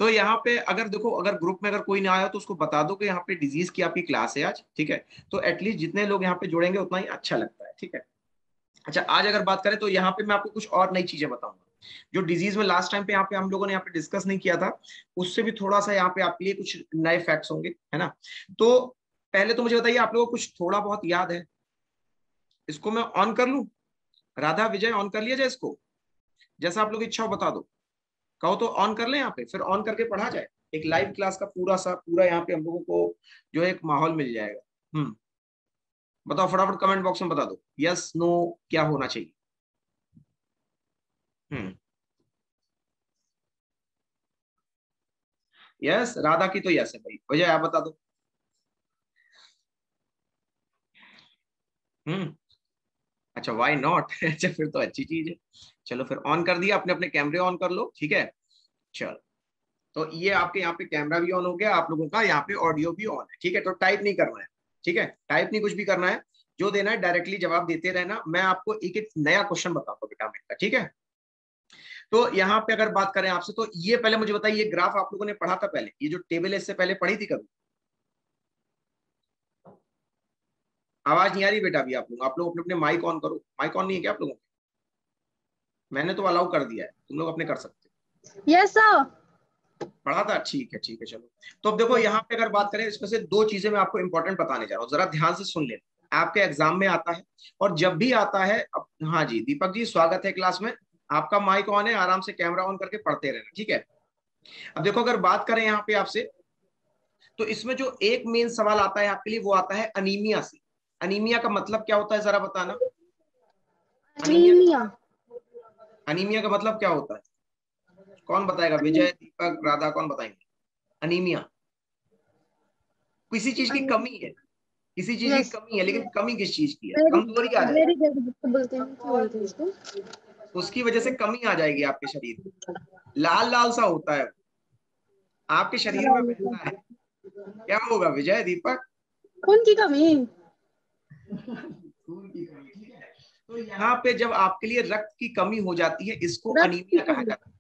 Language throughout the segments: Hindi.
तो यहाँ पे अगर देखो, अगर ग्रुप में अगर कोई ना आया तो उसको बता दो कि यहाँ पे डिजीज की आपकी क्लास है आज, ठीक है। तो एटलीस्ट जितने लोग यहाँ पे जुड़ेंगे उतना ही अच्छा लगता है, ठीक है। अच्छा, आज अगर बात करें तो यहाँ पे मैं आपको कुछ और नई चीजें बताऊंगा जो डिजीज में लास्ट टाइम पे यहाँ पे हम लोगों ने यहाँ पे डिस्कस नहीं किया था, उससे भी थोड़ा सा यहाँ पे आपके लिए कुछ नए फैक्ट्स होंगे, है ना। तो पहले तो मुझे बताइए, आप लोगों को कुछ थोड़ा बहुत याद है? इसको मैं ऑन कर लूं? राधा विजय ऑन कर लिया जाए इसको, जैसा आप लोग इच्छा हो बता दो। कहो तो ऑन कर ले यहाँ पे, फिर ऑन करके पढ़ा जाए। एक लाइव क्लास का पूरा यहाँ पे हम लोगों को जो है एक माहौल मिल जाएगा। बताओ फटाफट कमेंट बॉक्स में बता दो, यस नो क्या होना चाहिए। यस, राधा की तो यस है भाई। विजय आप बता दो। अच्छा, वाई नॉट? अच्छा, फिर तो अच्छी चीज है। चलो फिर ऑन कर दिया, अपने अपने कैमरे ऑन कर लो, ठीक है। चलो, तो ये आपके यहाँ पे कैमरा भी ऑन हो गया, आप लोगों का यहाँ पे ऑडियो भी ऑन है, ठीक है। तो टाइप नहीं करना है, ठीक है, टाइप नहीं कुछ भी करना है। जो देना है डायरेक्टली जवाब देते रहना। मैं आपको एक एक नया क्वेश्चन बताऊंगा विटामिन का, ठीक है। तो यहाँ पे अगर बात करें आपसे, तो ये पहले मुझे बताइए, ये ग्राफ आप लोगों ने पढ़ा था पहले? ये जो टेबल है इससे पहले पढ़ी थी कभी? आवाज नहीं आ रही बेटा अभी आप लोग अपने अपने माइक ऑन करो। माइक ऑन नहीं है क्या आप लोगों को? मैंने तो अलाउ कर दिया है, तुम लोग अपने कर सकते हो। Yes sir. पढ़ा था, ठीक है ठीक है। चलो, तो अब देखो यहाँ पे अगर बात करें, इसमें से दो चीजें मैं आपको इंपॉर्टेंट बताने जा रहा हूँ, जरा ध्यान से सुन लेना। आपके एग्जाम में आता है, और जब भी आता है अब, हाँ जी दीपक जी स्वागत है क्लास में। आपका माइक ऑन है, आराम से कैमरा ऑन करके पढ़ते रहना, ठीक है। अब देखो, अगर बात करें यहाँ पे आपसे, तो इसमें जो एक मेन सवाल आता है आपके लिए, वो आता है अनीमिया से। अनीमिया का मतलब क्या होता है जरा बताना। अनीमिया। अनीमिया का मतलब क्या होता है? कौन बताएगा? विजय, दीपक, राधा, कौन बताएंगे? अनीमिया किसी चीज की कमी है, किसी चीज की कमी है, लेकिन कमी किस चीज की है? कमजोरी आ जाएगी, बोलते हैं, क्या बोलते हैं इसको? उसकी वजह से कमी आ जाएगी आपके शरीर में। लाल लाल सा होता है, आपके शरीर में बहता है। क्या होगा विजय, दीपक? खून की कमी। खून की कमी, ठीक है। तो यहाँ पे जब आपके लिए रक्त की कमी हो जाती है, इसको रक्त की अनीमिया कहा कमी। जाता है,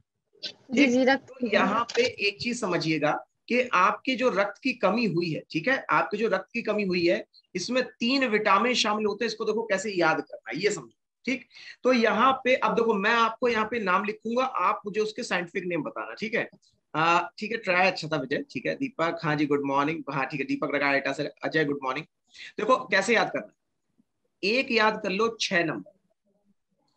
जी ठीक। जी, रक्त तो की कमी। यहाँ पे एक चीज समझिएगा कि आपके जो रक्त की कमी हुई है, ठीक है, आपके जो रक्त की कमी हुई है, इसमें 3 विटामिन शामिल होते हैं। इसको देखो कैसे याद करना है, ये समझो, ठीक। तो यहाँ पे अब देखो, मैं आपको यहाँ पे नाम लिखूंगा, आप मुझे उसके साइंटिफिक नेम बताना, ठीक है। ठीक है, ट्राई अच्छा था विजय, ठीक है। दीपक, हाँ जी गुड मॉर्निंग, हाँ ठीक है। दीपक रगाटा से, अजय गुड मॉर्निंग। देखो कैसे याद करना है, एक याद कर लो 6 नंबर,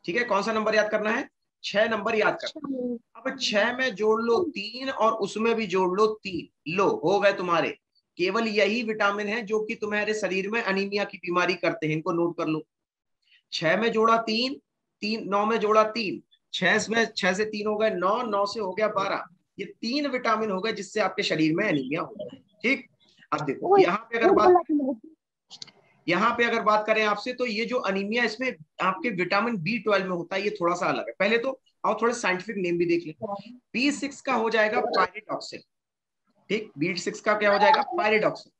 ठीक है। कौन सा नंबर याद करना है? 6 नंबर याद करना। अब 6 में जोड़ लो 3, और उसमें भी जोड़ लो 3, लो हो गए तुम्हारे। केवल यही विटामिन है जो कि तुम्हारे शरीर में अनीमिया की बीमारी करते हैं, इनको नोट कर लो। 6 में जोड़ा 3, 9 में जोड़ा 3, 6 से 3 हो गए 9, 9 से हो गया 12। ये 3 विटामिन हो गए जिससे आपके शरीर में अनीमिया होता है, ठीक। अब देखो ओए, यहाँ पे अगर बात आपसे, तो ये जो अनीमिया, इसमें आपके विटामिन B12 में होता है, ये थोड़ा सा अलग है। पहले तो आओ थोड़े साइंटिफिक नेम भी देख लें। B6 का हो जाएगा पायरिडॉक्सिन, ठीक। B6 का क्या हो जाएगा? पायरिडॉक्सिन।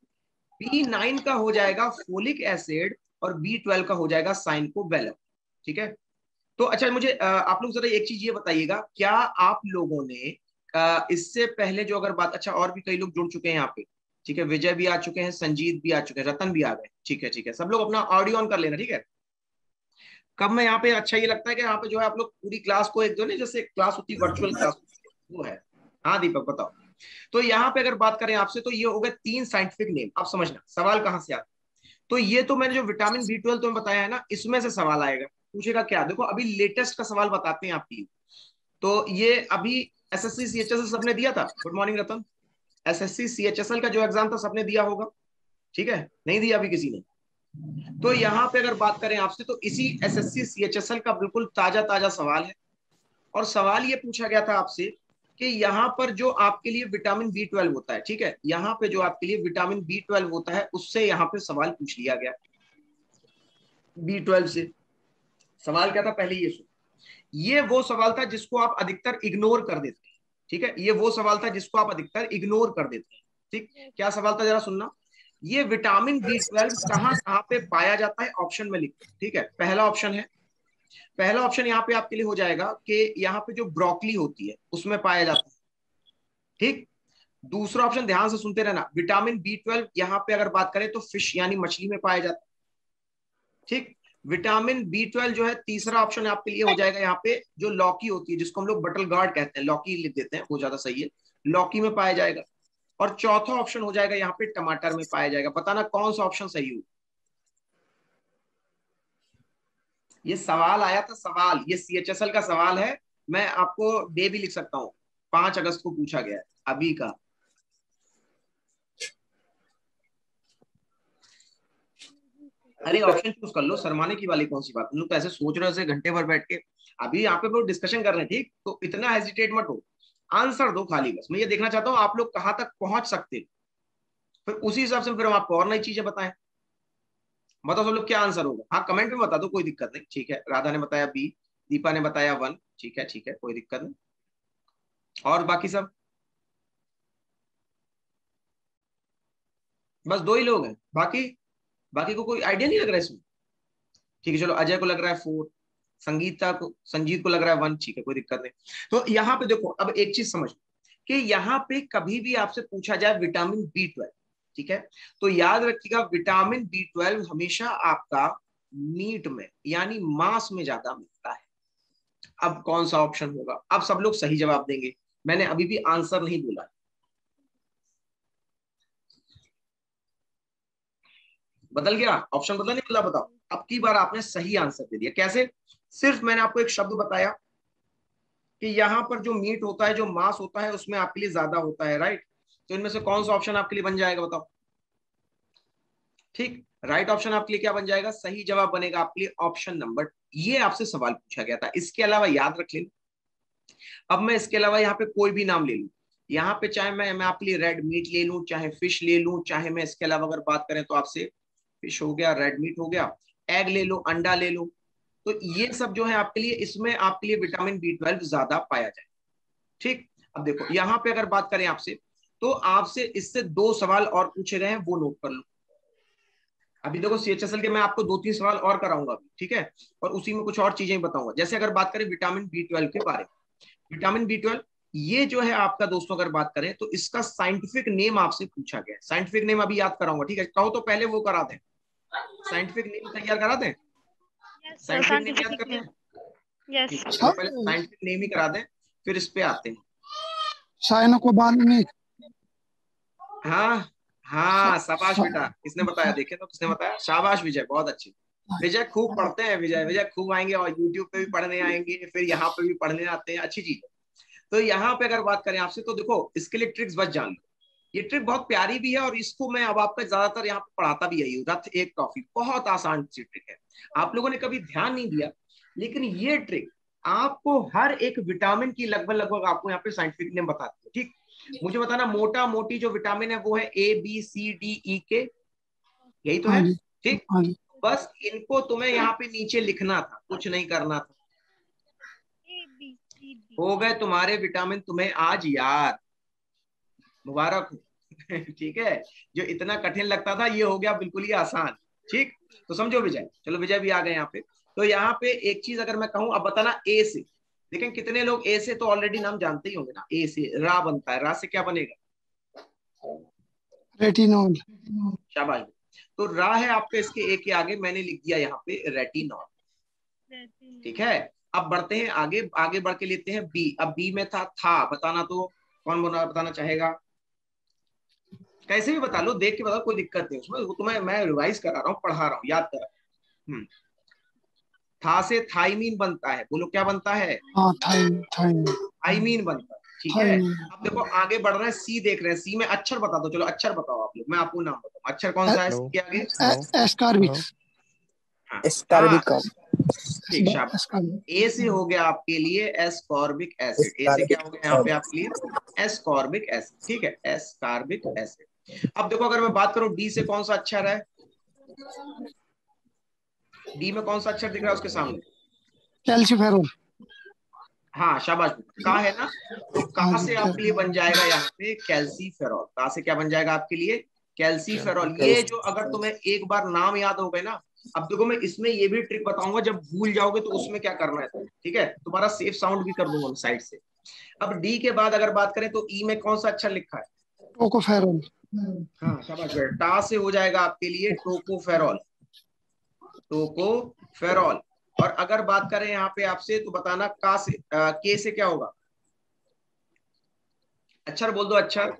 B9 का हो जाएगा फोलिक एसिड, और B12 का हो जाएगा साइनकोबैलम, ठीक है। तो अच्छा, मुझे आप लोग जरा एक चीज ये बताइएगा, क्या आप लोगों ने इससे पहले जो अगर बात, अच्छा और भी कई लोग जुड़ चुके हैं यहाँ पे, ठीक है। विजय भी आ चुके हैं, संजीत भी आ चुके हैं, रतन भी आ गए, ठीक है ठीक है। सब लोग अपना ऑडियो ऑन कर लेना, ठीक है। कब मैं यहाँ पे, अच्छा ये लगता है कि यहाँ पे जो है आप लोग पूरी क्लास को एक, जो नहीं जैसे क्लास होती है वर्चुअल क्लास होती है, वो है। हाँ दीपक बताओ। तो यहाँ पे अगर बात करें आपसे, तो ये हो गए 3 साइंटिफिक नेम। आप समझना सवाल कहाँ से आता है। तो ये तो मैंने जो विटामिन B12 तुम्हें बताया है ना, इसमें से सवाल आएगा। पूछेगा क्या? देखो अभी लेटेस्ट का सवाल बताते हैं आपके लिए। तो ये अभी एसएससी CHSL सबने दिया था। गुड मॉर्निंग रतन। एसएससी CHSL का जो एग्जाम था सबने दिया होगा, ठीक है। नहीं दिया अभी किसी ने? तो यहाँ पे अगर बात करें आपसे, तो इसी एसएससी CHSL का बिल्कुल ताजा ताजा सवाल है। और सवाल ये पूछा गया था आपसे कि यहाँ पर जो आपके लिए विटामिन B12 होता है, ठीक है, यहाँ पे जो आपके लिए विटामिन B12 होता है, उससे यहाँ पे सवाल पूछ लिया गया। B12 से सवाल क्या था पहले ये सुनो। ये वो सवाल था जिसको आप अधिकतर इग्नोर कर देते हैं, ठीक है। ये वो सवाल था जिसको आप अधिकतर इग्नोर कर देते हैं, ठीक। क्या सवाल था जरा सुनना। ये विटामिन B12 कहाँ कहाँ पे पाया जाता है, ऑप्शन में लिखो, ठीक है। पहला ऑप्शन है, पहला ऑप्शन यहाँ पे आपके लिए हो जाएगा कि यहाँ पे जो ब्रोकली होती है उसमें पाया जाता है, ठीक। दूसरा ऑप्शन ध्यान से सुनते रहना, विटामिन B12 यहाँ पे अगर बात करें तो फिश यानी मछली में पाया जाता है। ठीक। विटामिन B12 जो है तीसरा ऑप्शन आपके लिए हो जाएगा यहाँ पे, जो लौकी होती है जिसको हम लोग बटल गार्ड कहते हैं, लौकी लिख देते हैं वो ज्यादा सही है, लौकी में पाया जाएगा। और चौथा ऑप्शन हो जाएगा यहाँ पे टमाटर में पाया जाएगा। बताना कौन सा ऑप्शन सही हो। ये सवाल आया था, सवाल, ये CHSL का सवाल है। मैं आपको डे भी लिख सकता हूँ, 5 अगस्त को पूछा गया है अभी का। अरे ऑप्शन चूज कर लो, शर्माने की वाली कौन सी बात, तुम लोग तो ऐसे सोच रहे हो घंटे भर बैठ के। अभी यहाँ पे डिस्कशन कर रहे हैं, ठीक, तो इतना हेजिटेट मत हो, आंसर दो खाली। बस मैं ये देखना चाहता हूँ आप लोग कहाँ तक पहुंच सकते हो, फिर उसी हिसाब से फिर हम आपको और नई चीजें बताएं। बताओ सब लोग क्या आंसर होगा। हाँ कमेंट में बता दो, कोई दिक्कत नहीं, ठीक है। राधा ने बताया B, दीपा ने बताया 1, ठीक है ठीक है, कोई दिक्कत नहीं। और बाकी सब बस 2 ही लोग हैं, बाकी बाकी को कोई आइडिया नहीं लग रहा है इसमें। ठीक है चलो, अजय को लग रहा है 4, संजीत को लग रहा है 1, ठीक है कोई दिक्कत नहीं। तो यहाँ पे देखो, अब एक चीज समझ कि यहाँ पे कभी भी आपसे पूछा जाए विटामिन B12, ठीक है, तो याद रखिएगा विटामिन B12 हमेशा आपका मीट में यानी मांस में ज्यादा मिलता है। अब कौन सा ऑप्शन होगा, अब सब लोग सही जवाब देंगे, मैंने अभी भी आंसर नहीं बोला। बदल गया ऑप्शन, बदला नहीं बदला, बताओ। अब की बार आपने सही आंसर दे दिया, कैसे? सिर्फ मैंने आपको एक शब्द बताया कि यहां पर जो मीट होता है, जो मांस होता है, उसमें आपके लिए ज्यादा होता है, राइट। तो इनमें से कौन सा ऑप्शन आपके लिए बन जाएगा, बताओ। ठीक, राइट ऑप्शन आपके लिए क्या बन जाएगा, सही जवाब बनेगा आपके लिए ऑप्शन नंबर। ये आपसे सवाल पूछा गया था, इसके अलावा याद रख लेना। अब मैं इसके अलावा यहाँ पे कोई भी नाम ले लूं, यहाँ पे चाहे मैं आपके लिए रेड मीट ले लूं, चाहे फिश ले लूं, चाहे मैं इसके अलावा अगर बात करें तो आपसे फिश हो गया, रेड मीट हो गया, एग ले लो, अंडा ले लो, तो ये सब जो है आपके लिए, इसमें आपके लिए विटामिन B12 ज्यादा पाया जाए। ठीक। अब देखो यहाँ पे अगर बात करें आपसे, तो आपसे इससे 2 सवाल और पूछे गए हैं, वो नोट कर लो। अभी देखो CHSL के मैं आपको 2-3 सवाल और कराऊंगा अभी, ठीक है, और उसी में कुछ और चीजें बताऊंगा। जैसे अगर बात करें विटामिन B12 के बारे में, विटामिन B12 ये जो है आपका दोस्तों, अगर बात करें तो इसका साइंटिफिक नेम आपसे पूछा गया है। साइंटिफिक नेम अभी याद कराऊंगा, ठीक है, कहो तो पहले वो करा दें, साइंटिफिक नेम तैयार करा दें, साइंटिफिक नेम याद करते हैं। ठीक है चलो, पहले साइंटिफिक नेम ही करा दें, फिर इस पे आते हैं। साइनोकोबाल्मिक। हाँ हाँ, शाबाश बेटा, किसने बताया, देखे तो किसने बताया, शाबाश विजय, बहुत अच्छे। विजय खूब पढ़ते हैं, विजय विजय खूब आएंगे, और यूट्यूब पे भी पढ़ने आएंगे, फिर यहाँ पे भी पढ़ने आते हैं, अच्छी चीज है। तो यहाँ पे अगर बात करें आपसे, तो देखो इसके लिए ट्रिक्स बस जान लो। ये ट्रिक बहुत प्यारी भी है, और इसको मैं अब आपको ज्यादातर यहाँ पे पढ़ाता भी यही हूँ। रथ एक टॉफी बहुत आसान सी ट्रिक है, आप लोगों ने कभी ध्यान नहीं दिया, लेकिन ये ट्रिक आपको हर एक विटामिन की लगभग लगभग आपको यहाँ पे साइंटिफिक नेम बताती है। ठीक, मुझे बताना मोटा मोटी जो विटामिन है वो है ABCDE यही तो है, ठीक। बस इनको तुम्हें यहाँ पे नीचे लिखना था, कुछ नहीं करना था। हो गए तुम्हारे विटामिन, तुम्हें आज याद, मुबारक हो। ठीक है, जो इतना कठिन लगता था ये हो गया बिल्कुल ही आसान। ठीक, तो समझो विजय, चलो विजय भी आ गए यहाँ पे। तो यहाँ पे एक चीज अगर मैं कहूँ, अब बताना ए से, लेकिन कितने लोग ए से तो ऑलरेडी नाम जानते ही होंगे ना। ए से रा बनता है, रा से क्या बनेगा, रेटिनॉल। शाबाश। तो रा है आपके इसके ए के आगे, मैंने लिख दिया यहाँ पे रेटिनॉल। ठीक है, अब बढ़ते हैं आगे, आगे बढ़ के लेते हैं बी। अब बी में था बताना, तो कौन बताना चाहेगा, कैसे भी बता लो, देख के बताओ, कोई दिक्कत नहीं उसमें, वो तुम्हें मैं रिवाइज करा रहा हूँ, पढ़ा रहा हूँ, याद करा। था से थाइमीन बनता है, बोलो क्या बनता है, थाइमीन बनता है। ठीक है, अब देखो आगे बढ़ रहे हैं, सी देख रहे हैं, सी में अक्षर बता दो, चलो अक्षर बताओ आप लोग, मैं आपको नाम बताऊँ, अक्षर कौन सा है सी के आगे, एस्कॉर्बिक। ठीक, शाबाश। ए से हो गया आपके लिए एस्कॉर्बिक एसिड, ए से क्या हो गया यहाँ पे आपके लिए, एस्कॉर्बिक एसिड। ठीक है, एस्कॉर्बिक एसिड। अब देखो अगर मैं बात करूं डी से, कौन सा अक्षर है, डी में कौन सा अक्षर दिख रहा है उसके सामने, कैल्शिफेरॉल। हाँ शाबाश, का है ना, तो का से आपके लिए बन जाएगा यहाँ पे कैल्सीफेरॉल। का से क्या बन जाएगा आपके लिए, कैल्सीफेरॉल। ये जो अगर तुम्हें एक बार नाम याद हो गए ना, अब देखो मैं इसमें ये भी ट्रिक बताऊंगा, जब भूल जाओगे तो उसमें क्या करना है, ठीक है, तुम्हारा सेफ साउंड भी कर दूंगा साइड से, अब डी के बाद अगर बात करें तो ई में कौन सा अक्षर लिखा है? टोकोफेरॉल। हाँ शाबाश बेटा, टा से हो जाएगा आपके लिए टोकोफेरॉल, टोकोफेरॉल। और अगर बात करें यहाँ पे आपसे तो बताना का से के से क्या होगा? अक्षर बोल दो, अक्षर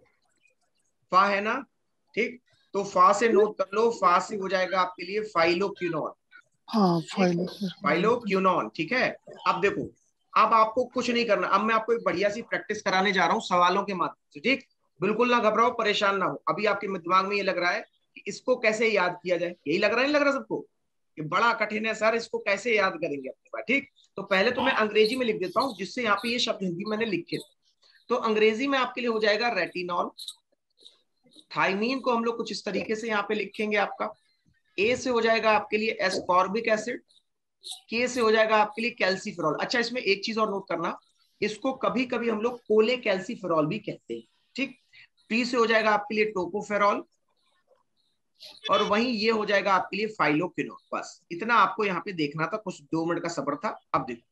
फा है ना, ठीक। तो फा से नोट कर लो, फा से हो जाएगा आपके लिए फाइलोक्विनोन। हाँ फाइलोक्विनोन, ठीक है। अब देखो, अब आपको कुछ नहीं करना, अब मैं आपको एक बढ़िया सी प्रैक्टिस कराने जा रहा हूँ सवालों के माध्यम से, ठीक। बिल्कुल ना घबराओ, परेशान ना हो। अभी आपके दिमाग में ये लग रहा है कि इसको कैसे याद किया जाए, यही लग रहा है, नहीं लग रहा सबको कि बड़ा कठिन है सर, इसको कैसे याद करेंगे अपने पास, ठीक। तो पहले तो मैं अंग्रेजी में लिख देता हूँ, जिससे यहाँ पे ये शब्द हिंदी मैंने लिखे थे। तो अंग्रेजी में आपके लिए हो जाएगा रेटिनॉल। थाइमीन को हम लोग कुछ इस तरीके से यहाँ पे लिखेंगे, आपका ए से हो जाएगा आपके लिए एस्कॉर्बिक एसिड, के से हो जाएगा आपके लिए कैल्सीफेरॉल। अच्छा, इसमें एक चीज और नोट करना, इसको कभी कभी हम लोग कोले कैल्सीफेरॉल भी कहते हैं, ठीक। पी से हो जाएगा आपके लिए टोकोफेरॉल, और वहीं ये हो जाएगा आपके लिए फाइलोक्विनोन। बस इतना आपको यहाँ पे देखना था, कुछ 2 मिनट का सब्र था। अब देखो,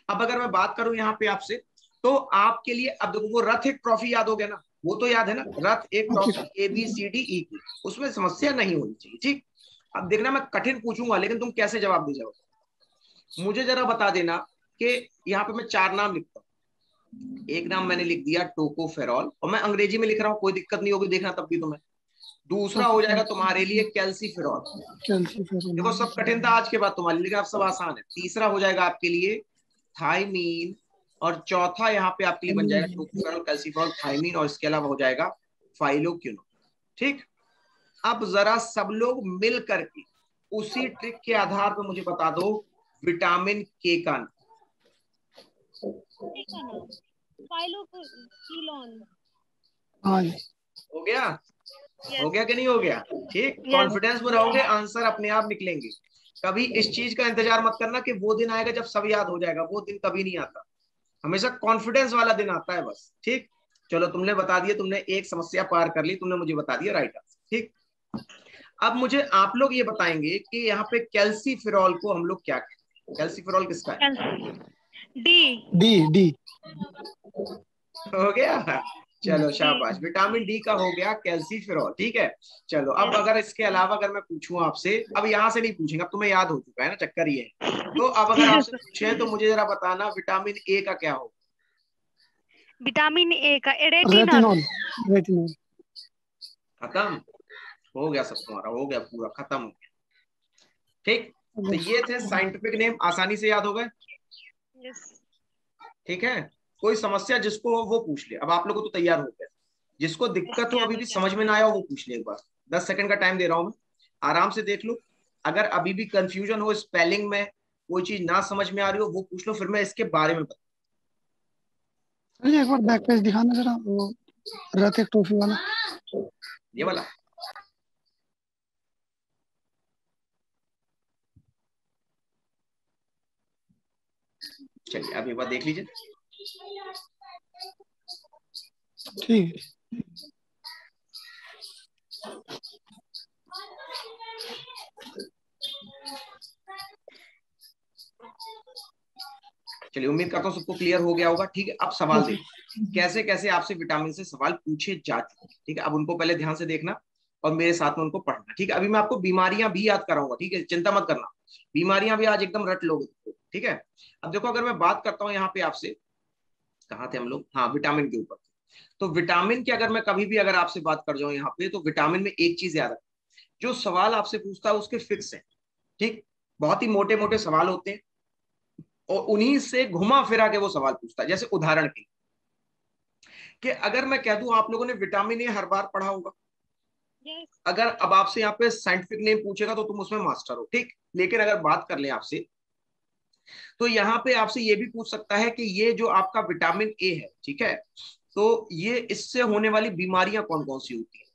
अब अगर मैं बात करूं यहाँ पे आपसे, तो आपके लिए अब देखो, वो रथ एक ट्रॉफी याद हो गया ना, वो तो याद है ना, रथ एक ट्रॉफी ABCDE की, उसमें समस्या नहीं होनी चाहिए, ठीक। अब देखना, मैं कठिन पूछूंगा लेकिन तुम कैसे जवाब दे जाओगे, मुझे जरा बता देना कि यहाँ पे मैं 4 नाम लिखता हूँ। एक नाम मैंने लिख दिया टोकोफेरॉल, और मैं अंग्रेजी में लिख रहा हूँ, कोई दिक्कत नहीं होगी, देखना तब भी तुम्हें। दूसरा हो जाएगा तुम्हारे लिए कैल्सीफेरॉल, देखो सब कठिन था आज के बाद तुम्हारे लिए, लेकिन अब सब आसान है। तीसरा हो जाएगा आपके लिए थाइमीन, और चौथा यहाँ पे आपके लिए बन जाएगा टोकोफेरॉल, कैल्सीफेरॉल, थाइमीन, और इसके अलावा हो जाएगा फाइलोक्विनोन, ठीक। अब जरा सब लोग मिल करके उसी ट्रिक के आधार पर मुझे बता दो विटामिन के का नाम। हाँ हो गया? हो गया कि नहीं हो गया? ठीक, कॉन्फिडेंस में रहोगे, आंसर अपने आप निकलेंगे। कभी इस चीज का इंतजार मत करना कि वो दिन आएगा जब सब याद हो जाएगा, वो दिन कभी नहीं आता, हमेशा कॉन्फिडेंस वाला दिन आता है बस, ठीक। चलो, तुमने बता दिया, तुमने एक समस्या पार कर ली, तुमने मुझे बता दिया राइट आंसर, ठीक। अब मुझे आप लोग ये बताएंगे कि यहाँ पे कैल्सीफेरॉल को हम लोग क्या कहते हैं? कैल्सीफेरॉल किसका है? डी। D D. हो गया, चलो शाबाश, विटामिन डी का हो गया कैल्सीफेरॉल, ठीक है। चलो, अब अगर इसके अलावा अगर मैं पूछूं आपसे, अब यहाँ से नहीं पूछेंगे, अब तुम्हें याद हो चुका है ना, चक्कर ये है। तो अब अगर आपसे पूछे तो मुझे जरा बताना विटामिन ए का क्या होगा? विटामिन ए का रेटिनॉल। रेटिनॉल। खत्म हो गया, सब तुम्हारा हो गया, पूरा खत्म हो गया, ठीक। तो ये थे साइंटिफिक नेम, आसानी से याद हो गए, ठीक है। कोई समस्या जिसको हो वो पूछ ले, अब आप लोगों को तो तैयार हो गए, जिसको दिक्कत हो, अभी भी समझ में ना आया हो, वो पूछ ले एक बार। 10 सेकंड का टाइम दे रहा हूं मैं, आराम से देख लो। अगर अभी भी कंफ्यूजन हो स्पेलिंग में, कोई चीज ना समझ में आ रही हो, वो पूछ लो, फिर मैं इसके बारे में बता। एक बार बैक पेज दिखाना जरा, वो रथ एक ट्रॉफी वाला। ये वाला चलिए, अब एक बार देख लीजिए, ठीक है। चलिए, उम्मीद करता हूँ सबको क्लियर हो गया होगा, ठीक है। अब सवाल देखो, कैसे कैसे आपसे विटामिन से सवाल पूछे जा चुके हैं, ठीक है। अब उनको पहले ध्यान से देखना और मेरे साथ में उनको पढ़ना, ठीक है। अभी मैं आपको बीमारियां भी याद कराऊंगा, ठीक है, चिंता मत करना, बीमारियां भी आज एकदम रट लोगे, ठीक है। अब देखो, अगर मैं बात करता हूँ यहाँ पे आपसे, कहाँ थे हम लोग, हाँ, विटामिन के ऊपर। तो विटामिन की अगर मैं कभी भी अगर आपसे बात कर जाऊँ यहाँ पे, तो विटामिन में एक चीज याद रखना, जो सवाल आपसे पूछता है उसके फिक्स है, ठीक। बहुत ही मोटे मोटे सवाल होते हैं, और उन्हीं से घुमा फिरा के वो सवाल पूछता है। जैसे उदाहरण के कि अगर मैं कह दूं, आप लोगों ने विटामिन ए हर बार पढ़ा होगा, अगर अब आपसे यहाँ पे साइंटिफिक नेम पूछेगा तो तुम उसमें मास्टर हो, ठीक। लेकिन अगर बात कर ले आपसे, तो यहाँ पे आपसे ये भी पूछ सकता है कि ये जो आपका विटामिन ए है, ठीक है, तो ये इससे होने वाली बीमारियां कौन कौन सी होती है,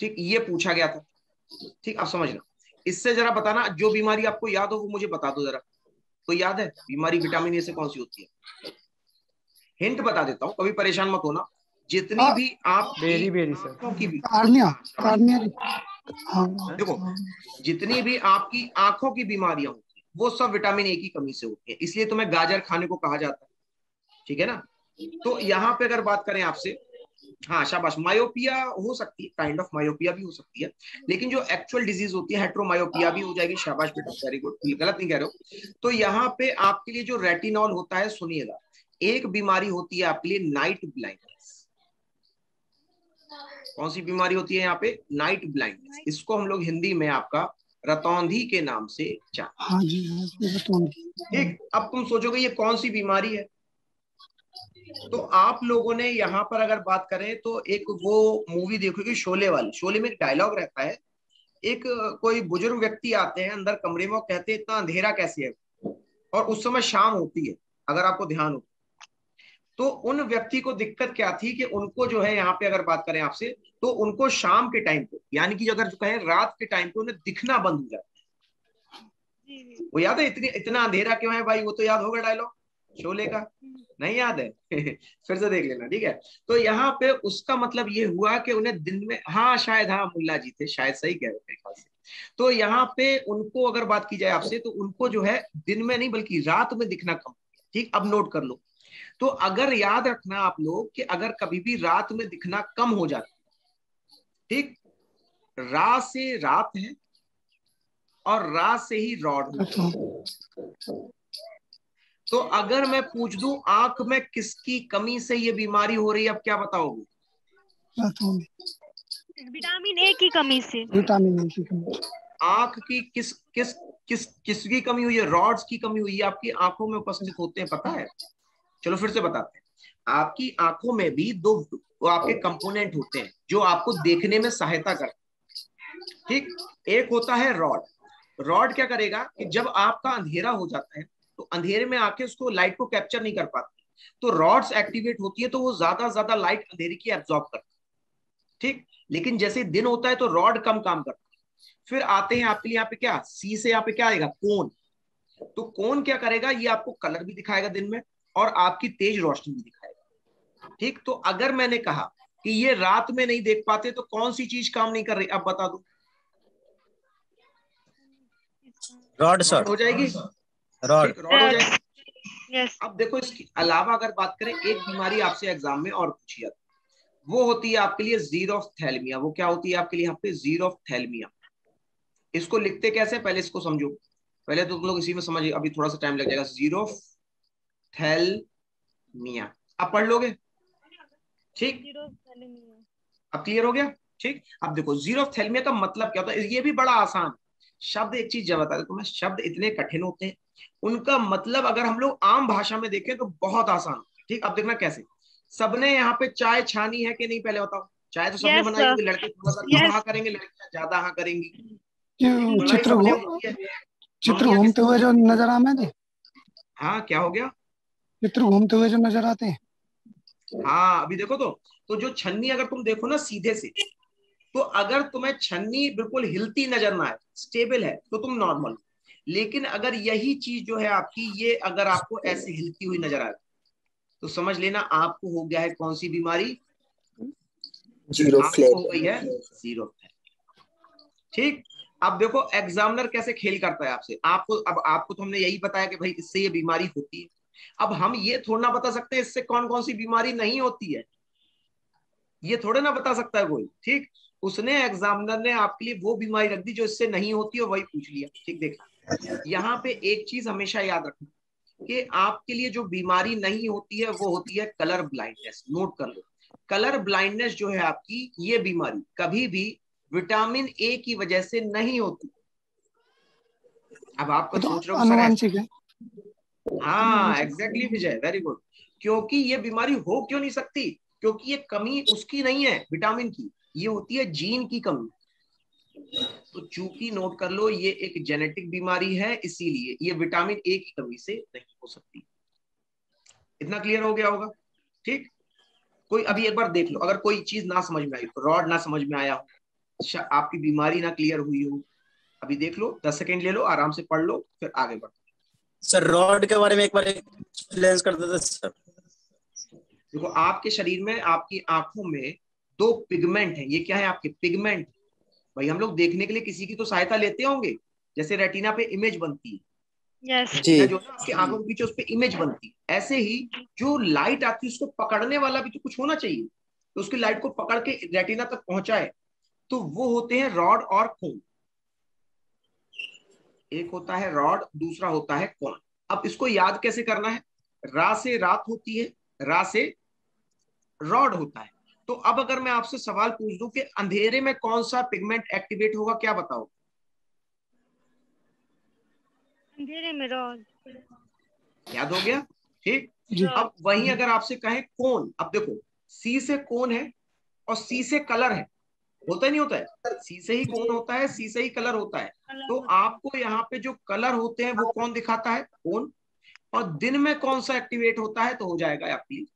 ठीक, ये पूछा गया था, ठीक। अब समझना, इससे जरा बताना, जो बीमारी आपको याद हो वो मुझे बता दो जरा, कोई याद है बीमारी विटामिन ए से कौन सी होती है? हिंट बता देता हूं, कभी परेशान मत होना, जितनी भी बेरी बेरी आंखों की भी, कार्निया। कार्निया। हाँ। देखो, जितनी भी आपकी आंखों की बीमारियां होती है वो सब विटामिन ए की कमी से होती है, इसलिए तुम्हें गाजर खाने को कहा जाता है, ठीक है ना। तो यहाँ पे अगर बात करें आपसे, हाँ शाबाश, मायोपिया हो सकती है, काइंड ऑफ मायोपिया भी हो सकती है, लेकिन जो एक्चुअल डिजीज होती है हेट्रोमायोपिया भी हो जाएगी। शाबाश बेटा, वेरी गुड, गलत नहीं कह रहे हो। तो यहाँ पे आपके लिए जो रेटिनॉल होता है, सुनिएगा, एक बीमारी होती है आपके लिए नाइट ब्लाइंडनेस। कौन सी बीमारी होती है यहाँ पे? Night blindness. इसको हम लोग हिंदी में आपका रतौंधी के नाम से जानते हैं। हाँ जी, हाँ जी, रतौंधी। ठीक, अब तुम सोचोगे ये कौन सी बीमारी है, तो आप लोगों ने यहाँ पर अगर बात करें तो एक वो मूवी देखोगे शोले वाली, शोले में एक डायलॉग रहता है, एक कोई बुजुर्ग व्यक्ति आते हैं अंदर कमरे में और कहते हैं इतना अंधेरा कैसे है, और उस समय शाम होती है, अगर आपको ध्यान हो। तो उन व्यक्ति को दिक्कत क्या थी कि उनको जो है यहाँ पे अगर बात करें आपसे, तो उनको शाम के टाइम पे, यानी कि अगर जो कहें रात के टाइम पे उन्हें दिखना बंद हो जाता है। वो याद है इतना अंधेरा क्यों है भाई? वो तो याद होगा डायलॉग शोले का, नहीं याद है? फिर से देख लेना, ठीक है। तो यहाँ पे उसका मतलब ये हुआ कि उन्हें दिन में, हाँ शायद, हाँ मुल्ला जी थे शायद, सही कह रहे थे ख्याल से। तो यहाँ पे उनको अगर बात की जाए आपसे, तो उनको जो है दिन में नहीं बल्कि रात में दिखना कम। ठीक, अब नोट कर लो। तो अगर याद रखना आप लोग कि अगर कभी भी रात में दिखना कम हो जाता, ठीक, रा से रात है और रा से ही रॉड होता है। तो अगर मैं पूछ दूं आंख में किसकी कमी से ये बीमारी हो रही है, अब क्या बताओगे? रतौंधी। विटामिन ए की कमी से। विटामिन ए की कमी। आंख की किस किस किस किसकी कमी हुई है? रॉड्स की कमी हुई है, आपकी आंखों में उपस्थित होते हैं, पता है? चलो फिर से बताते हैं। आपकी आंखों में भी दो वो आपके कंपोनेंट होते हैं जो आपको देखने में सहायता करते हैं। ठीक, एक होता है रॉड। रॉड क्या करेगा कि जब आपका अंधेरा हो जाता है तो अंधेरे में आके उसको लाइट को कैप्चर नहीं कर पाती, तो रॉड्स एक्टिवेट होती है, तो वो ज्यादा लाइट अंधेरे की एब्जॉर्ब करती है। ठीक, लेकिन जैसे दिन होता है तो रॉड कम काम करता है। फिर आते हैं आपके लिए यहाँ पे क्या, सी से यहाँ पे क्या आएगा? कोन। तो कोन क्या करेगा? ये आपको कलर भी दिखाएगा दिन में और आपकी तेज रोशनी भी दिखाएगा। ठीक, तो अगर मैंने कहा कि ये रात में नहीं देख पाते, तो कौन सी चीज काम नहीं कर रही, अब बता दो। Rod rod sir. हो जाएगी, रॉड। ठीक, रॉड हो जाएगी। यस। अब देखो इसके अलावा अगर बात करें, एक बीमारी आपसे एग्जाम में और पूछी जाती है, वो होती है आपके लिए जीरोफ्थैल्मिया। वो क्या होती है आपके लिए यहाँ पे? जीरोफ्थैल्मिया। इसको लिखते कैसे, पहले इसको समझो। पहले तो तुम लोग इसी में समझ, अभी थोड़ा सा टाइम लग जाएगा। जीरोफ्थैल्मिया, अब पढ़ लोगे? ठीक, अब क्लियर हो गया? ठीक, अब देखो जीरोफ्थैल्मिया का मतलब क्या होता है, ये भी बड़ा आसान शब्द। एक चीज जब बता दो तुम्हें, शब्द इतने कठिन होते हैं, उनका मतलब अगर हम लोग आम भाषा में देखें तो बहुत आसान होता है। ठीक, अब देखना कैसे। सबने यहाँ पे चाय छानी है कि नहीं, पहले बताओ। चाय तो सबने यस बनाई सर। होगी, लड़के थोड़ा सा कम यस। हाँ करेंगे, लड़कियां ज्यादा हाँ करेंगी। ये पढ़ाई सबने होती है, चित्र मम्मियाँ घूमते किसने हुए जो बनाई? नजर आते थे। हाँ, क्या हो गया? चित्र घूमते हुए जो नजर आते हैं। हाँ, अभी देखो तो जो छन्नी अगर तुम देखो ना सीधे से, तो अगर तुम्हें छन्नी बिल्कुल हिलती नजर ना आए, स्टेबल है, तो तुम नॉर्मल। लेकिन अगर यही चीज जो है आपकी, ये अगर आपको ऐसे हिलती हुई नजर आए, तो समझ लेना आपको हो गया है कौन सी बीमारी? जीरो आपको हो फ्लैग। गई है जीरो। ठीक, अब देखो एग्जामिनर कैसे खेल करता है आपसे। आपको, अब आपको तो हमने यही बताया कि भाई इससे ये बीमारी होती है। अब हम ये थोड़ा ना बता सकते हैं इससे कौन कौन सी बीमारी नहीं होती है, ये थोड़े ना बता सकता है कोई। ठीक, उसने एग्जामिनर ने आपके लिए वो बीमारी रख दी जो इससे नहीं होती है, वही पूछ लिया। ठीक, देखा यहाँ पे एक चीज हमेशा याद रखना कि आपके लिए जो बीमारी नहीं होती है वो होती है कलर ब्लाइंडनेस। नोट कर लो, कलर ब्लाइंडनेस जो है आपकी, ये बीमारी कभी भी विटामिन ए की वजह से नहीं होती। अब आपको ये तो सोच रहे हो सर ऐसा? अनुवांशिक है। हाँ एग्जैक्टली विजय, वेरी गुड। क्योंकि ये बीमारी हो क्यों नहीं सकती? क्योंकि ये कमी उसकी नहीं है विटामिन की, ये होती है जीन की कमी। तो चूंकि नोट कर लो ये एक जेनेटिक बीमारी है, इसीलिए ये विटामिन ए की कमी से नहीं हो सकती। इतना क्लियर हो गया होगा? ठीक, कोई अभी एक बार देख लो, अगर कोई चीज ना समझ में आई, रॉड ना समझ में आया हो, आपकी बीमारी ना क्लियर हुई हो, अभी देख लो, 10 सेकेंड ले लो, आराम से पढ़ लो, फिर आगे बढ़ो। सर रॉड के बारे में एक बार एक्सप्लेन कर देते सर। देखो आपके शरीर में, आपकी आंखों में दो पिगमेंट हैं। ये क्या है आपके? पिगमेंट। भाई हम लोग देखने के लिए किसी की तो सहायता लेते होंगे, जैसे रेटिना पे इमेज बनती है, यस जी जो ना आपकी आंखों के पीछे उस पर इमेज बनती है, ऐसे ही जो लाइट आती है उसको पकड़ने वाला भी तो कुछ होना चाहिए, तो उसकी लाइट को पकड़ के रेटिना तक पहुंचाए, तो वो होते हैं रॉड और कोन। एक होता है रॉड, दूसरा होता है कोन। अब इसको याद कैसे करना है? रा से रात होती है, रा से रॉड होता है। तो अब अगर मैं आपसे सवाल पूछ दूं कि अंधेरे में कौन सा पिगमेंट एक्टिवेट होगा, क्या बताओ? अंधेरे में रॉड। याद हो गया? ठीक। जी। अब वहीं अगर आपसे कहें कोन, अब देखो सी से कोन है और सी से कलर है, होता ही नहीं होता है, सी से ही कोन होता है, सी से ही कलर होता है। तो आपको यहाँ पे जो कलर होते हैं वो कौन दिखाता है? कोन। और दिन में कौन सा एक्टिवेट होता है? तो हो जाएगा आपकी।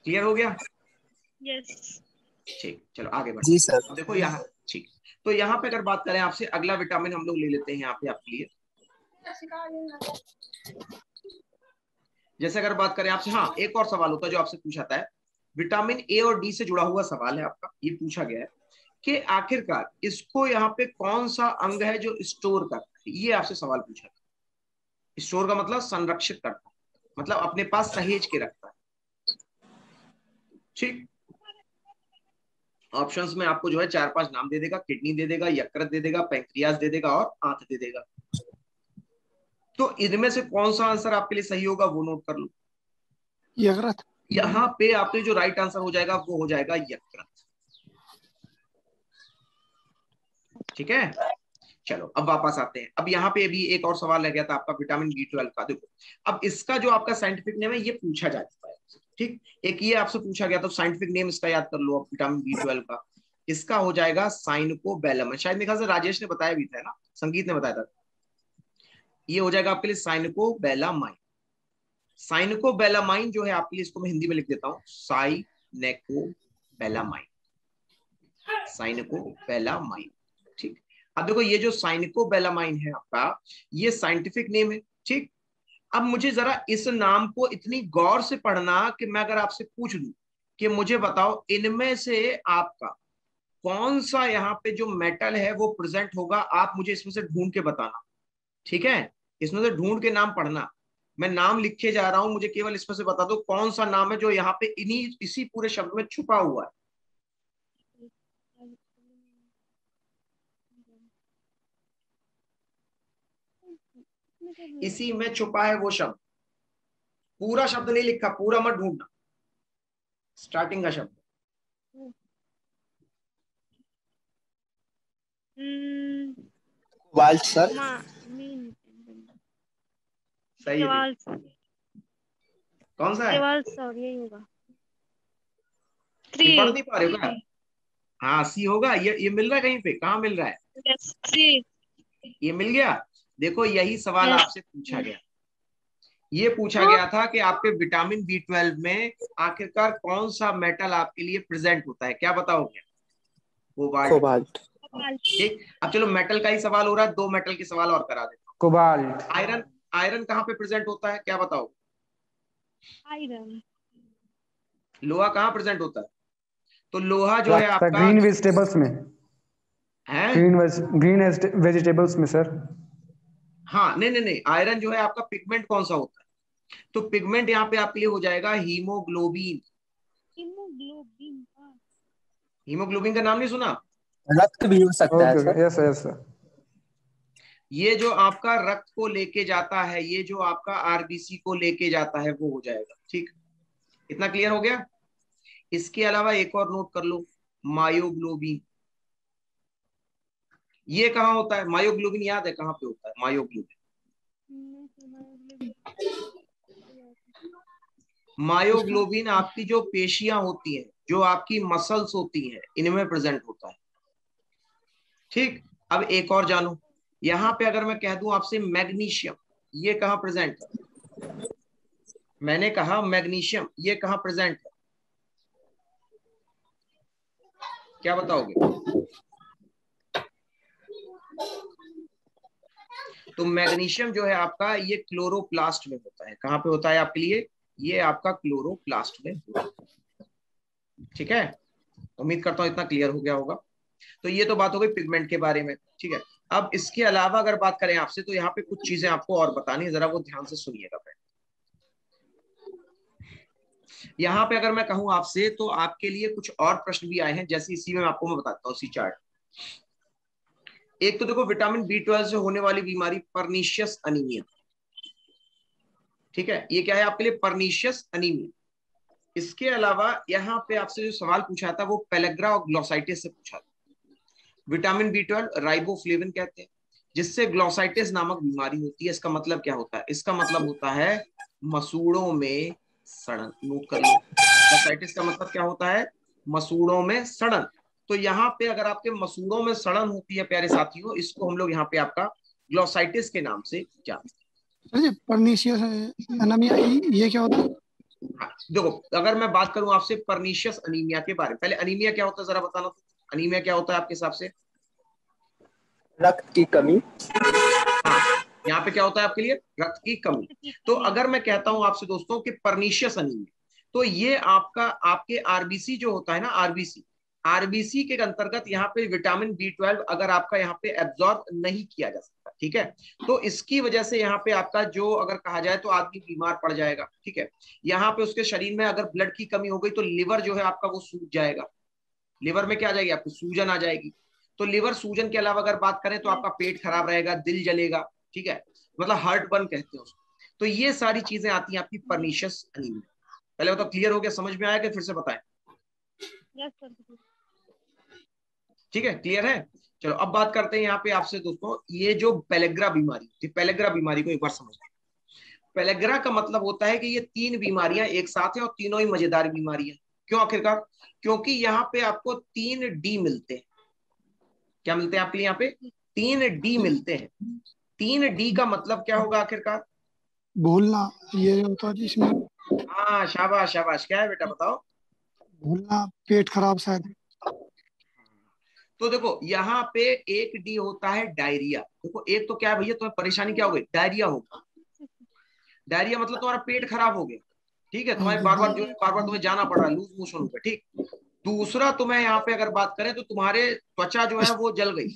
क्लियर हो गया? यस ठीक, चलो आगे बढ़ते जी हैं। सर। अब देखो यहाँ, ठीक, तो यहाँ पे अगर बात करें आपसे, अगला विटामिन हम लोग ले लेते हैं यहाँ पे आपके लिए। जैसे अगर बात करें आपसे, हाँ एक और सवाल होता है जो आपसे पूछा जाता है, विटामिन ए और डी से जुड़ा हुआ सवाल है आपका, ये पूछा गया है कि आखिरकार इसको यहाँ पे कौन सा अंग है जो स्टोर करता है, ये आपसे सवाल पूछा था। स्टोर का मतलब संरक्षित करता है, मतलब अपने पास सहेज के रखता है। ठीक, ऑप्शंस में आपको जो है 4-5 नाम दे देगा, किडनी दे देगा, यकृत दे देगा, पैंक्रियाज दे देगा और आंत दे देगा। तो इनमें से कौन सा आंसर आपके लिए सही होगा वो नोट कर लो। यकृत। यहाँ पे आपके जो राइट आंसर हो जाएगा वो हो जाएगा यकृत। ठीक है, चलो अब वापस आते हैं। अब यहाँ पे भी एक और सवाल रह गया था आपका विटामिन B12 का। देखो अब इसका जो आपका साइंटिफिक नेम है ये पूछा जा चुका है। ठीक, एक ये आपसे पूछा गया, तो साइंटिफिक नेम इसका याद कर लो अब, विटामिन B12 का। इसका हो जाएगा साइनकोबैलामाइन। शायद मेरे ख्याल से राजेश ने बताया भी था ना, संगीत ने बताया था। ये हो जाएगा आपके लिए साइनकोबैलामाइन। साइनकोबैलामाइन जो है आपके लिए, इसको मैं हिंदी में लिख देता हूँ, साइनेकोबैलामाइन, साइनकोबैलामाइन। ठीक, अब देखो ये जो साइनकोबैलामाइन है आपका, ये साइंटिफिक नेम है। ठीक, अब मुझे जरा इस नाम को इतनी गौर से पढ़ना कि मैं अगर आपसे पूछ दूं कि मुझे बताओ इनमें से आपका कौन सा यहाँ पे जो मेटल है वो प्रेजेंट होगा, आप मुझे इसमें से ढूंढ के बताना। ठीक है, इसमें से ढूंढ के नाम पढ़ना। मैं नाम लिखे जा रहा हूं, मुझे केवल इसमें से बता दो कौन सा नाम है जो यहाँ पे इन्हीं इसी पूरे शब्द में छुपा हुआ है। इसी में छुपा है वो शब्द। पूरा शब्द नहीं लिखा, पूरा मत ढूंढना, स्टार्टिंग का शब्द। Cobalt sir. सही है, कौन सा है? यही होगा। ये पढ़ नहीं पा रहे हो क्या? हाँ सी होगा। ये मिल रहा है कहीं पे? कहाँ मिल रहा है? ये मिल गया। देखो यही सवाल आपसे पूछा गया। ये पूछा गया था कि आपके विटामिन B12 में आखिरकार कौन सा मेटल आपके लिए प्रेजेंट होता है, क्या बताओगे? कोबाल्ट। कोबाल्ट। ठीक, अब चलो मेटल का ही सवाल हो रहा है, 2 मेटल के सवाल और करा देता हूँ। कोबाल्ट। आयरन, आयरन कहाँ पे प्रेजेंट होता है, क्या बताओ? आयरन। लोहा कहाँ प्रेजेंट होता है? तो लोहा जो है सर आपका ग्रीन वेजिटेबल्स में, है। ग्रीन वेजिटेबल्स में सर। हाँ नहीं नहीं नहीं, आयरन जो है आपका पिगमेंट कौन सा होता है? तो पिगमेंट यहाँ पे आपके लिए हो जाएगा हीमोग्लोबिन। हीमोग्लोबिन। हीमोग्लोबिन का नाम नहीं सुना? रक्त भी हो सकता है okay sir. Okay, yes yes sir. ये जो आपका रक्त को लेके जाता है, ये जो आपका आरबीसी को लेके जाता है वो हो जाएगा। ठीक, इतना क्लियर हो गया? इसके अलावा एक और नोट कर लो, मायोग्लोबिन। ये कहाँ होता है मायोग्लोबिन? याद है कहाँ पे होता है मायोग्लोबिन? मायोग्लोबिन आपकी जो पेशियां होती हैं, जो आपकी मसल्स होती हैं, इनमें प्रेजेंट होता है। ठीक, अब एक और जानो, यहां पे अगर मैं कह दूं आपसे मैग्नीशियम, ये कहां प्रेजेंट है? मैंने कहा मैग्नीशियम, ये कहां प्रेजेंट है? क्या बताओगे? तो मैग्नीशियम जो है आपका, ये क्लोरोप्लास्ट में होता है। कहां पे होता है आपके लिए? ये आपका क्लोरोप्लास्ट में होता है। ठीक है, उम्मीद करता हूं इतना क्लियर हो गया होगा। तो ये तो बात हो गई पिगमेंट के बारे में। ठीक है, अब इसके अलावा अगर बात करें आपसे तो यहाँ पे कुछ चीजें आपको और बतानी है, जरा वो ध्यान से सुनिएगा फ्रेंड। यहाँ पे अगर मैं कहूं आपसे तो आपके लिए कुछ और प्रश्न भी आए हैं, जैसे इसी में आपको मैं बताता हूँ, इसी चार्ट। एक तो देखो विटामिन B12 से होने वाली बीमारी परनीशियस अनीमिया, ठीक है, ये क्या है आपके लिए, परनीशियस अनीमिया। इसके अलावा यहाँ पे आपसे जो सवाल पूछा था वो पेलेग्रा और ग्लोसाइटिस से पूछा था। विटामिन B12 राइबोफ्लेविन कहते हैं, जिससे ग्लोसाइटिस नामक बीमारी होती है। इसका मतलब क्या होता है, इसका मतलब होता है मसूड़ों में सड़न। नोट कर लो, ग्लोसाइटिस का मतलब क्या होता है, मसूड़ों में सड़न। तो यहाँ पे अगर आपके मसूड़ों में सड़न होती है प्यारे साथियों, इसको हम लोग यहाँ पे आपका ग्लोसाइटिस के नाम से जानते हैं। सर जी परनीशियस एनीमिया ये क्या होता है? हाँ, देखो अगर मैं बात करूं आपसे परनीशियस अनीमिया के बारे में, पहले अनीमिया क्या होता है जरा बताना। तो अनीमिया क्या होता है आपके हिसाब से? रक्त की कमी। हाँ, यहाँ पे क्या होता है आपके लिए, रक्त की कमी। तो अगर मैं कहता हूं आपसे दोस्तों कि परनीशियस अनीमिया, तो ये आपका आपके आरबीसी जो होता है ना, आरबीसी के अंतर्गत यहाँ पे विटामिन B12 अगर आपका यहाँ पे एब्जॉर्ब नहीं किया जा सकता, ठीक है, तो इसकी वजह से यहाँ पे आपका जो अगर कहा जाए तो आदमी बीमार पड़ जाएगा, ठीक है। यहाँ पे उसके शरीर में अगर ब्लड की कमी हो गई तो लिवर जो है आपका वो सूज जाएगा। लिवर में क्या आ जाएगी, आपको सूजन आ जाएगी। तो लिवर सूजन के अलावा अगर बात करें तो आपका पेट खराब रहेगा, दिल जलेगा, ठीक है, मतलब हार्ट बर्न कहते हैं उसको। तो ये सारी चीजें आती हैं आपकी परनीशियस अनीमिया। पहले वो तो क्लियर हो गया, समझ में आया कि फिर से बताएं? Yes sir. ठीक है, क्लियर है। चलो अब बात करते हैं यहाँ पे आपसे दोस्तों, ये जो पेलेग्रा बीमारी, पेलेग्रा बीमारी को एक बार समझ लें। पेलेग्रा का मतलब होता है कि ये 3 बीमारियां एक साथ हैं और तीनों ही मजेदार बीमारियां। क्यों आखिरकार? क्योंकि यहाँ पे आपको 3D मिलते हैं। क्या मिलते हैं आपके लिए यहाँ पे? 3D मिलते हैं। 3D का मतलब क्या होगा आखिरकार? भूलना ये होता है जिसमें हाँ, शाबाश शाबाश, क्या है बेटा बताओ? भूलना, पेट खराब शायद। तो देखो यहाँ पे एक डी होता है डायरिया। देखो एक तो क्या है भैया, तुम्हें परेशानी क्या हो गई, डायरिया होगा। डायरिया मतलब तुम्हारा पेट खराब हो गया, ठीक है, तुम्हारे बार बार जो है बार बार तुम्हें जाना पड़ रहा है, लूज मोशन हो गया, ठीक। दूसरा तुम्हें यहाँ पे अगर बात करें तो तुम्हारे त्वचा जो है वो जल गई,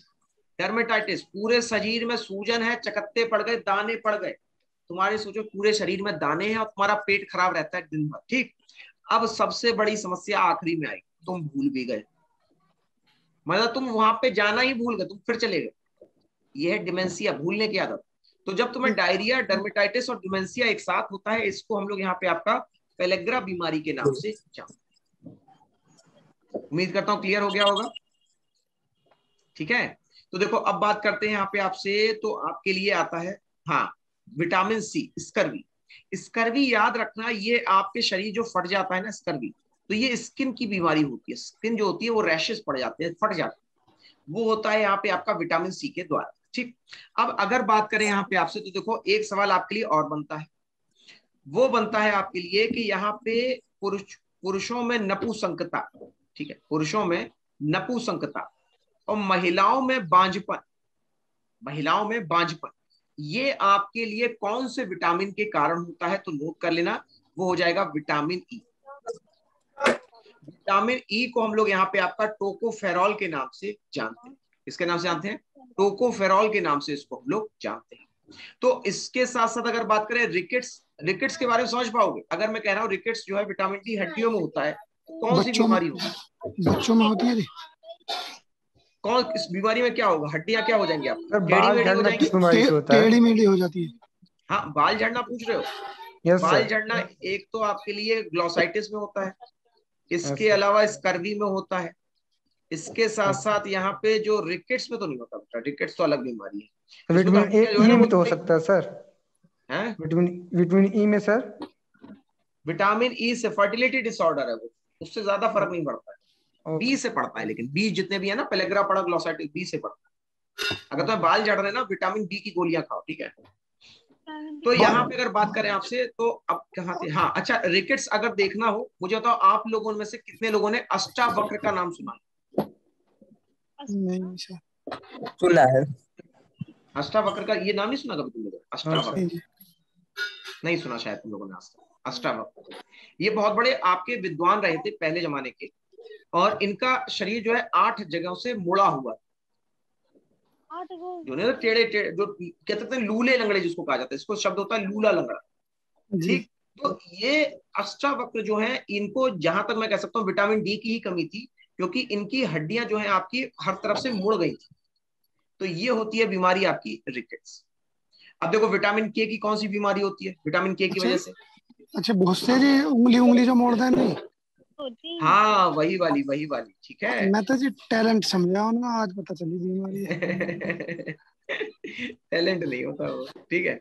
डर्मेटाइटिस, पूरे शरीर में सूजन है, चकत्ते पड़ गए, दाने पड़ गए। तुम्हारे सोचो पूरे शरीर में दाने हैं और तुम्हारा पेट खराब रहता है दिन भर, ठीक। अब सबसे बड़ी समस्या आखिरी में आई, तुम भूल भी गए, मतलब तुम वहां पे जाना ही भूल गए, तुम फिर चले गए। यह है डिमेंशिया, भूलने की आदत। तो जब तुम्हें डायरिया, डर्मेटाइटिस और डिमेंशिया एक साथ होता है, इसको हम लोग यहाँ पे आपका पेलेग्रा बीमारी के नाम से जानते हैं। उम्मीद करता हूं क्लियर हो गया होगा, ठीक है। तो देखो अब बात करते हैं यहाँ पे आपसे, तो आपके लिए आता है हाँ विटामिन C, स्कर्वी। स्कर्वी याद रखना, ये आपके शरीर जो फट जाता है ना स्कर्वी, तो ये स्किन की बीमारी होती है। स्किन जो होती है वो रैशेस पड़ जाते हैं, फट जाते हैं, वो होता है यहाँ पे आपका विटामिन C के द्वारा, ठीक। अब अगर बात करें यहाँ पे आपसे तो देखो एक सवाल आपके लिए और बनता है, वो बनता है आपके लिए कि यहाँ पे पुरुषों में नपुंसकता, ठीक है, पुरुषों में नपुंसकता और महिलाओं में बांझपन, महिलाओं में बांझपन, ये आपके लिए कौन से विटामिन के कारण होता है? तो नोट कर लेना, वो हो जाएगा विटामिन E। विटामिन E को हम लोग यहाँ पे आपका टोकोफेरॉल के नाम से जानते हैं। किसके नाम से जानते हैं? टोकोफेरॉल के नाम से इसको हम लोग जानते हैं। तो इसके साथ साथ अगर बात करें रिकेट्स, रिकेट्स के बारे में समझ पाओगे? अगर मैं कह रहा हूँ रिकेट्स जो है विटामिन डी हड्डियों में होता है, कौन सी बीमारी होगी? बच्चों में होती है जी। कौन, इस बीमारी में क्या होगा, हड्डियां क्या हो जाएंगी आप, सर टेढ़ी बाल मेढ़ी हो झड़ना जाएंगी? किस बीमारी से होता है? टेढ़ी मेढ़ी हो जाती है। हाँ, बाल झड़ना पूछ रहे हो? यस बाल सर। झड़ना एक तो आपके लिए ग्लोसाइटिस में होता है, इसके सर। अलावा स्कर्वी में होता है, इसके साथ साथ यहाँ पे जो रिकेट्स में तो नहीं होता बेटा, रिकेट्स तो अलग बीमारी है। इसमें तो विटामिन हड्डियां जो है ई ना में वो तो हो थोड़ी सकता है सर। हैं। विटामिन ई में सर। विटामिन ई से फर्टिलिटी डिसऑर्डर है वो, उससे ज्यादा फर्क नहीं पड़ता है। बी से पड़ता है, लेकिन बी जितने भी है ना, पेलेग्रा पड़ा, ग्लोसाइटिस, बी से पड़ता है। अगर तुम्हें बाल झड़ रहे हैं ना, विटामिन बी की गोलियां खाओ, ठीक है। तो यहाँ पे अगर बात करें आपसे तो अब कहाँ थे, हाँ अच्छा, रिकेट्स अगर देखना हो, मुझे बताओ आप लोगों में से कितने लोगों ने अष्टावक्र का नाम सुना? नहीं सर। सुना है। अष्टावक्र का ये नाम नहीं सुना कभी तुम लोगों ने? अष्टावक्र नहीं। नहीं सुना शायद तुम लोगों ने आज तक। अष्टावक्र ये बहुत बड़े आपके विद्वान रहे थे पहले जमाने के, और इनका शरीर जो है 8 जगहों से मुड़ा हुआ, 8 को जो नहीं टेढ़े टेढ़े जो कहते थे लूले लंगड़े जिसको कहा जाता है, इसको शब्द होता है लूला लंगड़ा। जी। ठीक, तो ये अष्टावक्र जो है, इनको जहां तक मैं कह सकता हूँ विटामिन डी की ही कमी थी, क्योंकि इनकी हड्डियां जो है आपकी हर तरफ से मुड़ गई थी। तो ये होती है बीमारी आपकी रिकेट्स। अब देखो विटामिन के की कौन सी बीमारी होती है विटामिन के की अच्छा वजह से? अच्छा, बहुत से जी उंगली उंगली जो मोड़ता है नहीं। होती है। हाँ वही वाली ठीक है। मैं तो जी टैलेंट समझा उनका, आज पता चली बीमारी है। टैलेंट नहीं होता वो, ठीक है।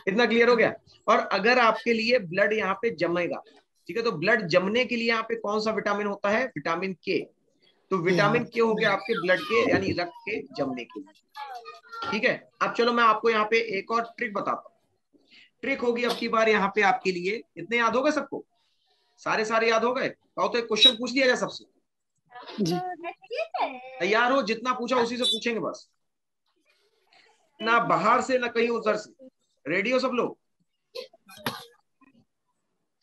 इतना क्लियर हो गया। और अगर आपके लिए ब्लड यहाँ पे जमेगा, ठीक है, तो ब्लड जमने के लिए यहाँ पे कौन सा विटामिन होता है? विटामिन के। तो हाँ विटामिन के हो गया आपके ब्लड के यानी रक्त के जमने के लिए, ठीक है। अब चलो मैं आपको यहाँ पे एक और ट्रिक बताता हूँ। ट्रिक होगी अब की बार यहाँ पे आपके लिए। इतने याद हो गए सबको? सारे याद हो गए? कहो तो एक क्वेश्चन पूछ लिया जाए सबसे। जी। तैयार हो? जितना पूछा उसी से पूछेंगे बस, ना बाहर से ना कहीं उधर से। रेडी हो सब लोग?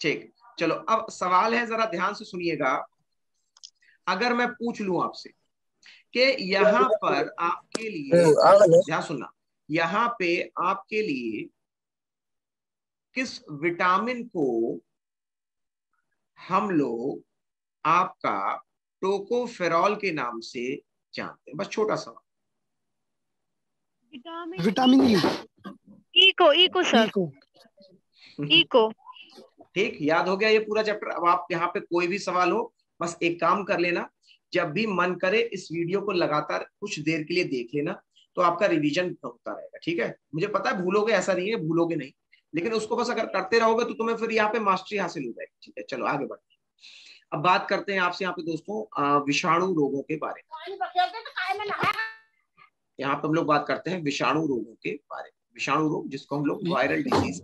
ठीक, चलो अब सवाल है, जरा ध्यान से सुनिएगा। अगर मैं पूछ लूं आपसे कि यहाँ पर आपके लिए, ध्यान सुनना, यहाँ पे आपके लिए किस विटामिन को हम लोग आपका टोकोफेरॉल के नाम से जानते हैं? बस छोटा सा। Vitamin E. ई को ई सर, को। ई को। ठीक, याद हो गया ये पूरा चैप्टर। अब आप यहाँ पे कोई भी सवाल हो, बस एक काम कर लेना, जब भी मन करे इस वीडियो को लगातार कुछ देर के लिए देख लेना, तो आपका रिवीजन होता रहेगा, ठीक है। मुझे पता है भूलोगे, ऐसा नहीं है भूलोगे नहीं, लेकिन उसको बस अगर करते रहोगे तो तुम्हें फिर यहाँ पे मास्टरी हासिल हो जाएगी, ठीक है। चलो आगे बढ़ते हैं। अब बात करते हैं आपसे यहाँ पे दोस्तों विषाणु रोगों के बारे में। यहाँ पे हम लोग बात करते हैं विषाणु रोगों के बारे में। विषाणु रोग जिसको हम लोग वायरल डिजीज,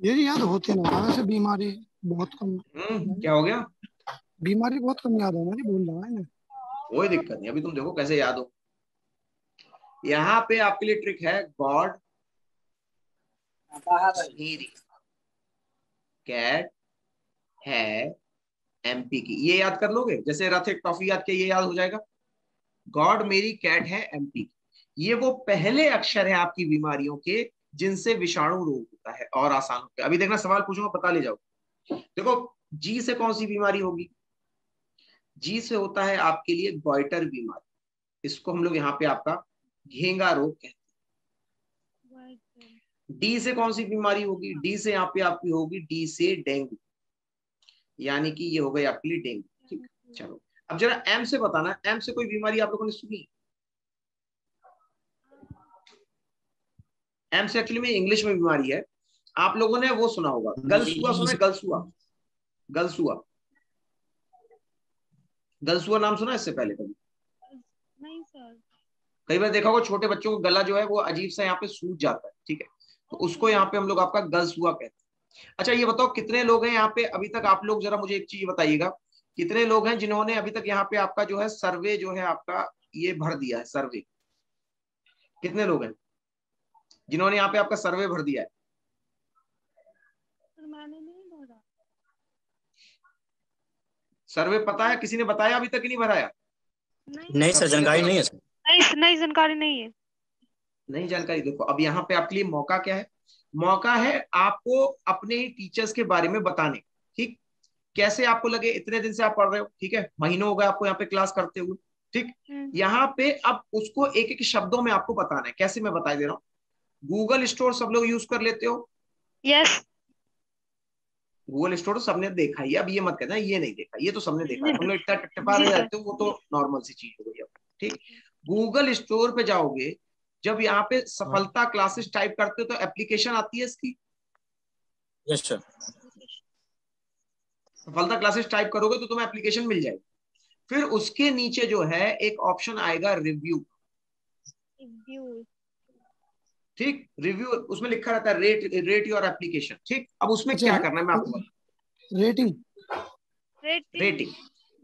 ये जी याद होते ना वैसे, बीमारी बहुत कम। क्या हो गया? बीमारी बहुत कम याद है ना जी, भूल रहा है ना। कोई दिक्कत नहीं, अभी तुम देखो कैसे याद हो। यहाँ पे आपके लिए ट्रिक है, गॉड कैट है एमपी की। ये याद कर लोगे, जैसे रथ एक टॉफी याद किया, ये याद हो जाएगा। गॉड मेरी कैट है एमपी की। ये वो पहले अक्षर है आपकी बीमारियों के जिनसे विषाणु रोग होता है और आसान होता है। अभी देखना सवाल पूछूंगा, पता ले जाओ। देखो जी से कौन सी बीमारी होगी? जी से होता है आपके लिए गॉइटर बीमारी, इसको हम लोग यहाँ पे आपका घेंगा रोग कहते हैं। डी से कौन सी बीमारी होगी? डी से यहाँ पे आपकी होगी, डी से डेंगू, यानी कि ये हो गई आपके लिए डेंगू, ठीक। चलो अब जरा एम से बताना, एम से कोई बीमारी आप लोगों ने सुनी? एम से एक्चुअली में इंग्लिश में बीमारी है, आप लोगों ने वो सुना होगा, गलसुआ सुना है? गलसुआ, गलसुआ, गलसुआ नाम सुना है इससे पहले कभी? नहीं सर। कई बार देखा होगा छोटे बच्चों को गला जो है वो अजीब सा यहाँ पे सूज जाता है, ठीक है, तो उसको यहाँ पे हम लोग आपका गलसुआ कहते हैं। अच्छा ये बताओ कितने लोग हैं यहाँ पे अभी तक? आप लोग जरा मुझे एक चीज बताइएगा, कितने लोग हैं जिन्होंने अभी तक यहाँ पे आपका जो है सर्वे जो है आपका ये भर दिया है? सर्वे कितने लोग हैं जिन्होंने यहाँ पे आपका सर्वे भर दिया है? सर मैंने नहीं भरा। सर्वे पता है? किसी ने बताया अभी तक कि नहीं भराया? नहीं सर, जानकारी नहीं है सर। नहीं जानकारी नहीं है। नहीं जानकारी। देखो अब यहाँ पे आपके लिए मौका क्या है? मौका है आपको अपने ही टीचर्स के बारे में बताने, ठीक। कैसे आपको लगे, इतने दिन से आप पढ़ रहे हो, ठीक है, महीनों हो गए आपको यहाँ पे क्लास करते हुए, ठीक। यहाँ पे अब उसको एक एक शब्दों में आपको बताना है। कैसे मैं बता दे रहा हूँ, गूगल स्टोर सब लोग यूज कर लेते हो? यस। गूगल स्टोर तो सबने देखा ही है, अब ये मत कहना ये नहीं देखा, ये तो सबने देखा है। तुम लोग इतना टपटपा रहे जाते हो, वो तो नॉर्मल सी चीज हो गई अब, ठीक। गूगल स्टोर पे जाओगे, जब यहाँ पे सफलता क्लासेस टाइप करते हो तो एप्लीकेशन आती है इसकी। Yes sir. सफलता क्लासेस टाइप करोगे तो तुम्हें एप्लीकेशन मिल जाएगी। फिर उसके नीचे जो है एक ऑप्शन आएगा रिव्यू, ठीक। रिव्यू, उसमें लिखा रहता है रेट योर एप्लीकेशन, ठीक। अब उसमें अच्छा, क्या करना है मैं आपको बताऊं। रेटिंग। रेटिंग,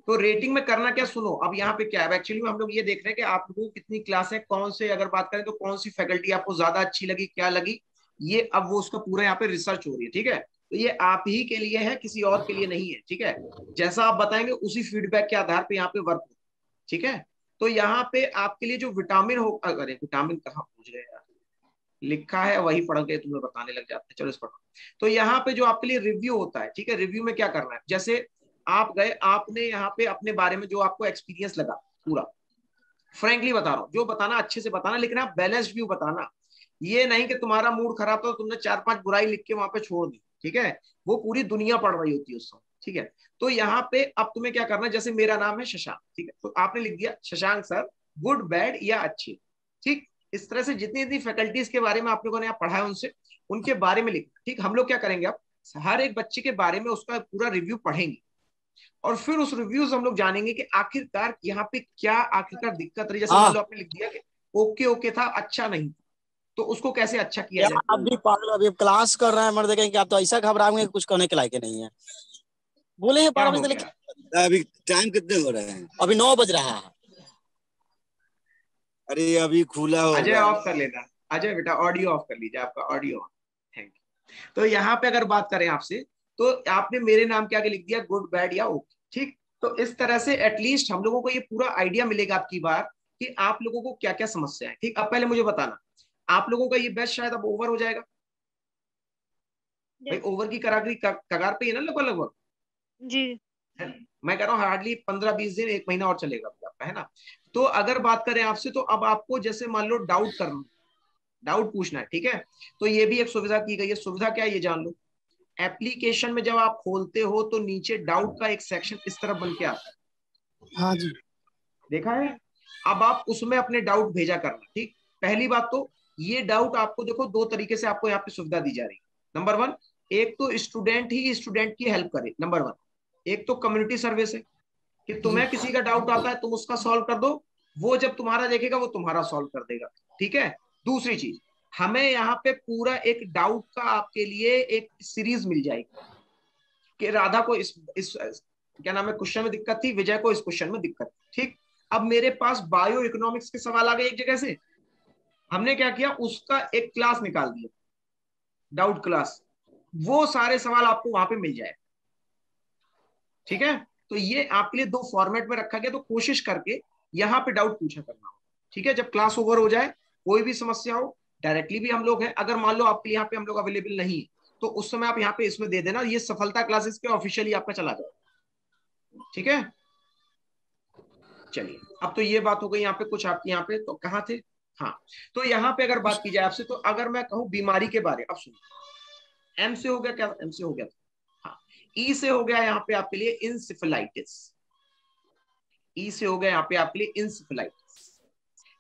तो रेटिंग में करना क्या, सुनो। अब यहाँ पे क्या है, एक्चुअली में हम लोग ये देख रहे हैं कि आप लोगों को कितनी क्लास है, कौन से, अगर बात करें तो कौन सी फैकल्टी आपको ज्यादा अच्छी लगी, क्या लगी, ये अब वो उसका पूरा यहाँ पे रिसर्च हो रही है, ठीक है। तो ये आप ही के लिए है, किसी और के लिए नहीं है, ठीक है। जैसा आप बताएंगे उसी फीडबैक के आधार पे यहाँ पे वर्क, ठीक है। तो यहाँ पे आपके लिए जो विटामिन हो, अरे विटामिन कहाँ पूछ गए यार, लिखा है वही पढ़ के तुम्हें बताने लग जाते हैं। चलो इस पढ़ो। तो यहाँ पे जो आपके लिए रिव्यू होता है, ठीक है, रिव्यू में क्या करना है, जैसे आप गए, आपने यहाँ पे अपने बारे में जो आपको एक्सपीरियंस लगा पूरा, फ्रेंकली बता रहा हूँ, जो बताना अच्छे से बताना, लेकिन आप बैलेंस्ड व्यू बताना। ये नहीं कि तुम्हारा मूड खराब था, तुमने 4-5 बुराई लिख के वहां पे छोड़ दी, ठीक है, वो पूरी दुनिया पढ़ रही होती है उस समय, ठीक है। तो यहाँ पे अब तुम्हें क्या करना है, जैसे मेरा नाम है शशांक, ठीक है, तो आपने लिख दिया शशांक सर गुड बैड या अच्छे, ठीक। इस तरह से जितनी जितनी फैकल्टीज के बारे में आप लोगों ने पढ़ा है उनसे, उनके बारे में लिखना, ठीक। हम लोग क्या करेंगे, अब हर एक बच्चे के बारे में उसका पूरा रिव्यू पढ़ेंगे, और फिर उस रिव्यूज हम लोग जानेंगे कि आखिरकार यहाँ पे क्या आखिरकार दिक्कत रही। जैसे मान हाँ लो आपने लिख दिया कि ओके ओके था, अच्छा नहीं, तो उसको कैसे अच्छा किया यार, जाए। आप भी पागल, अभी क्लास कर रहे हैं, मर देखेंगे कि आप तो ऐसा घबराएंगे कि कुछ करने के लायक ही नहीं है। बोले हैं क्या 12 बजे हो से गया, लेकर अभी टाइम कितने हो रहे हैं? अभी 9 बज रहा है। अरे अभी खुला अजय होगा। ऑफ कर लेना, अजय बेटा ऑडियो ऑफ कर लीजिए, आपका ऑडियो ऑन, थैंक यू। तो यहाँ पे अगर बात करें आपसे, तो आपने मेरे नाम के आगे लिख दिया गुड बैड या ओके, ठीक। तो इस तरह से एटलीस्ट हम लोगों को ये पूरा आइडिया मिलेगा आपकी बार कि आप लोगों को क्या क्या समस्या है, ठीक। अब पहले मुझे बताना, आप लोगों का ये बैच शायद अब ओवर हो जाएगा भाई, Yes. ओवर की करारी कगार पे ही है ना लगभग लगभग, जी। मैं कह रहा हूँ हार्डली 15-20 दिन, 1 महीना और चलेगा आपका, है ना। तो अगर बात करें आपसे, तो अब आपको जैसे मान लो डाउट करना, डाउट पूछना है, ठीक है, तो ये भी एक सुविधा की गई है। सुविधा क्या है ये जान लो, एप्लीकेशन में जब आप खोलते हो तो नीचे डाउट का एक सेक्शन इस तरफ बन के आता है, हाँ जी। देखा है। अब आप उसमें अपने डाउट भेजा करना, ठीक। पहली बात तो ये डाउट आपको देखो 2 तरीके से आपको यहाँ पे सुविधा दी जा रही है। नंबर 1, एक तो स्टूडेंट ही स्टूडेंट की हेल्प करे, नंबर 1। एक तो कम्युनिटी सर्विस है कि जी। तुम्हें किसी का डाउट आता है तुम उसका सॉल्व कर दो, वो जब तुम्हारा देखेगा वो तुम्हारा सॉल्व कर देगा, ठीक है। दूसरी चीज, हमें यहाँ पे पूरा एक डाउट का आपके लिए एक सीरीज मिल जाएगी कि राधा को इस क्या नाम है क्वेश्चन में दिक्कत थी, विजय को इस क्वेश्चन में दिक्कत थी, ठीक। अब मेरे पास बायो इकोनॉमिक्स के सवाल आ गए एक जगह से, हमने क्या किया, उसका एक क्लास निकाल दिया, डाउट क्लास, वो सारे सवाल आपको वहां पे मिल जाए, ठीक है। तो ये आपके लिए 2 फॉर्मेट में रखा गया, तो कोशिश करके यहाँ पे डाउट पूछा करना, ठीक है। जब क्लास ओवर हो जाए, कोई भी समस्या हो, डायरेक्टली भी हम लोग हैं, अगर मान लो आपके यहाँ पे हम लोग अवेलेबल नहीं है, तो उस समय आप यहाँ पे इसमें दे देना, ये सफलता क्लासेस पे ऑफिशियली आपका चला जाए, ठीक है। चलिए, अब तो ये बात हो गई यहाँ पे कुछ आपके यहाँ पे, तो कहाँ थे, हाँ। तो यहाँ पे अगर बात की जाए आपसे, तो अगर मैं कहूँ बीमारी के बारे, अब सुनिए, एम से हो गया क्या, एम से हो गया था, हाँ। ई से हो गया यहाँ पे आपके लिए इंसेफेलाइटिस, ई से हो गया यहाँ पे आपके लिए इंसेफेलाइटिस।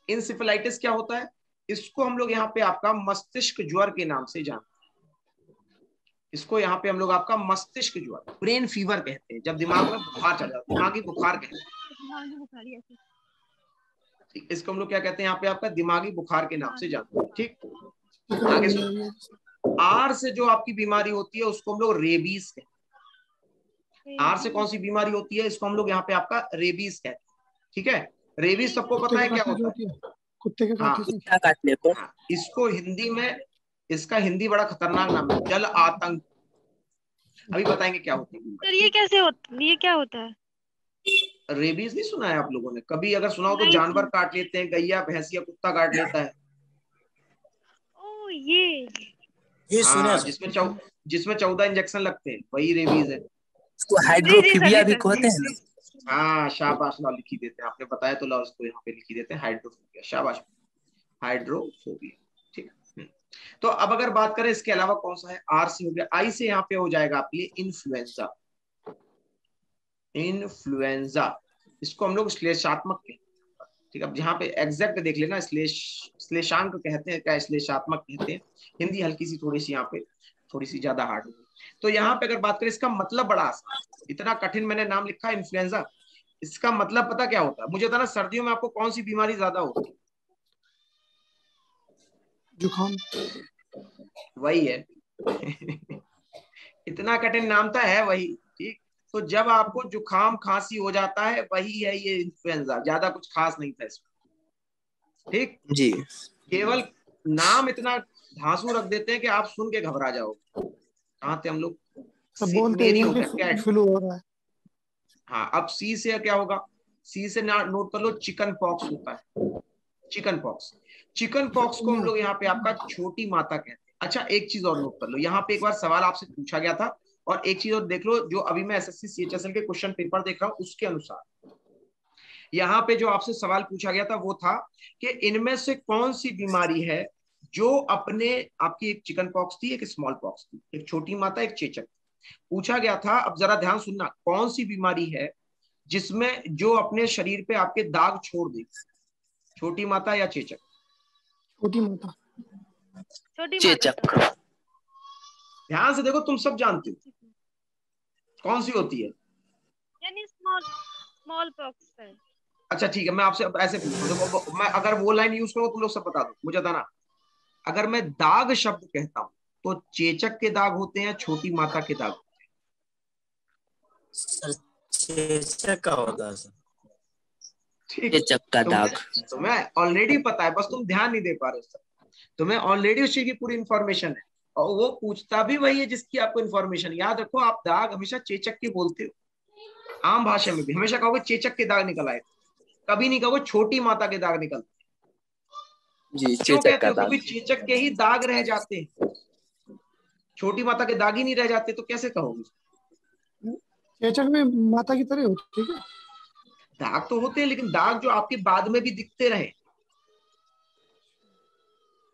इंसेफेलाइटिस क्या होता है, इसको हम लोग यहाँ पे आपका मस्तिष्क ज्वर के नाम से जानते हैं, इसको यहाँ पे हम लोग आपका मस्तिष्क ज्वर, ब्रेन फीवर कहते हैं, जब दिमाग में बुखार चल जाता है, दिमागी बुखार कहते हैं, ठीक। इसको हम लोग क्या कहते हैं यहाँ पे आपका दिमागी बुखार के नाम से जानते हैं, ठीक। आगे सुनो, आर से जो आपकी बीमारी होती है उसको हम लोग रेबीज कहते हैं। आर से कौन सी बीमारी होती है, इसको हम लोग यहाँ पे आपका रेबीज कहते हैं, ठीक है। रेबीज सबको पता है क्या होता है, कुत्ते के हाँ, काटने से। क्या काट ले तो? हाँ, इसको हिंदी में, इसका हिंदी बड़ा खतरनाक नाम है, जल आतंक। अभी बताएंगे क्या होती है सर बीमारी, ये ठीक? कैसे होता, ये क्या होता है? रेबीज नहीं सुना है आप लोगों ने कभी, अगर सुना हो तो नहीं जानवर सर। काट लेते हैं, गैया भैंस या कुत्ता काट लेता है, ओ ये हाँ, सर, जिसमें 14 इंजेक्शन लगते हैं, वही रेबीज है। उसको जी जी सर, हाइड्रोफीबिया जी भी सर। कहते हैं ना। हाँ शाबाश, लाओ लिखी देते हैं, आपने बताया तो लाओ उसको यहाँ पे लिखी देते हैं, हाइड्रोफोबिया, शाबाश, हाइड्रोफोबिया, ठीक। तो अब अगर बात करें इसके अलावा कौन सा है, आर से हो गया, आई से यहाँ पे हो जाएगा आपके लिए इन्फ्लुएंजा, इन्फ्लुएंजा, इसको हम लोग श्लेषात्मक कहते हैं, ठीक है। अब यहाँ पे एग्जैक्ट देख लेना, श्लेषांक कहते हैं क्या, श्लेषात्मक कहते हैं, हिंदी हल्की सी थोड़ी सी यहाँ पे थोड़ी सी ज्यादा हार्ड होगी। तो यहाँ पे अगर बात करें, इसका मतलब बड़ा आसान, इतना कठिन मैंने नाम लिखा है इन्फ्लुएंजा, इसका मतलब पता क्या होता है, मुझे बताना, सर्दियों में आपको कौन सी बीमारी ज्यादा होती है, जुकाम। वही है इतना कठिन नाम था, है वही, ठीक। तो जब आपको जुकाम खांसी हो जाता है, वही है ये इन्फ्लुएंजा, ज्यादा कुछ खास नहीं था इसमें, ठीक। जी। केवल नाम इतना धांसू रख देते हैं कि आप सुन के घबरा जाओगे, कहाँ थे हम लोग, सब बोलते मेरी हैं हो कि गया कैट, फ्लू हो रहा है। हाँ। अब सी से क्या होगा, सी से नोट कर लो, चिकन पॉक्स होता है, चिकन पॉक्स। चिकन पॉक्स को हम लोग यहाँ पे आपका छोटी माता कहते हैं। अच्छा एक चीज और नोट कर लो, यहाँ पे एक बार सवाल आपसे पूछा गया था, और एक चीज और देख लो, जो अभी मैं एसएससी सीएचएसएल के क्वेश्चन पेपर देख रहा हूँ उसके अनुसार यहाँ पे जो आपसे सवाल पूछा गया था वो था कि इनमें से कौन सी बीमारी है जो अपने, आपकी एक चिकन पॉक्स थी, एक स्मॉल पॉक्स थी, एक छोटी माता, एक चेचक पूछा गया था। अब जरा ध्यान सुनना, कौन सी बीमारी है जिसमें जो अपने शरीर पे आपके दाग छोड़ दे, छोटी माता या चेचक? छोटी माता। छोटी चेचक। माता। ध्यान से देखो, तुम सब जानते हो कौन सी होती है। यानी स्मॉल स्मॉल पॉक्स है। अच्छा ठीक है, मैं आपसे अब ऐसे पूछूं, देखो मैं अगर वो लाइन यूज करूँ तुम लोग सब बता दो मुझे बताना। अगर मैं दाग शब्द कहता हूं तो चेचक के दाग होते हैं, छोटी माता के दाग होते सर चेचक का होता है सर। हैं। ठीक, चेचक का दाग। तुम्हें ऑलरेडी पता है, बस तुम ध्यान नहीं दे पा रहे हो सर। तुम्हें ऑलरेडी उस चीज की पूरी इंफॉर्मेशन है, और वो पूछता भी वही है जिसकी आपको इंफॉर्मेशन। याद रखो, आप दाग हमेशा चेचक के बोलते हो, आम भाषा में भी हमेशा कहोगे चेचक के दाग निकल आए, कभी नहीं कहोगे छोटी माता के दाग निकल। जी क्यों चेचक कहते का हो? दाग। क्योंकि चेचक के ही दाग रह जाते हैं, छोटी माता के दाग ही नहीं रह जाते, तो कैसे कहोगे? चेचक में माता की तरह होती है क्या? दाग तो होते हैं, लेकिन दाग जो आपके बाद में भी दिखते रहे।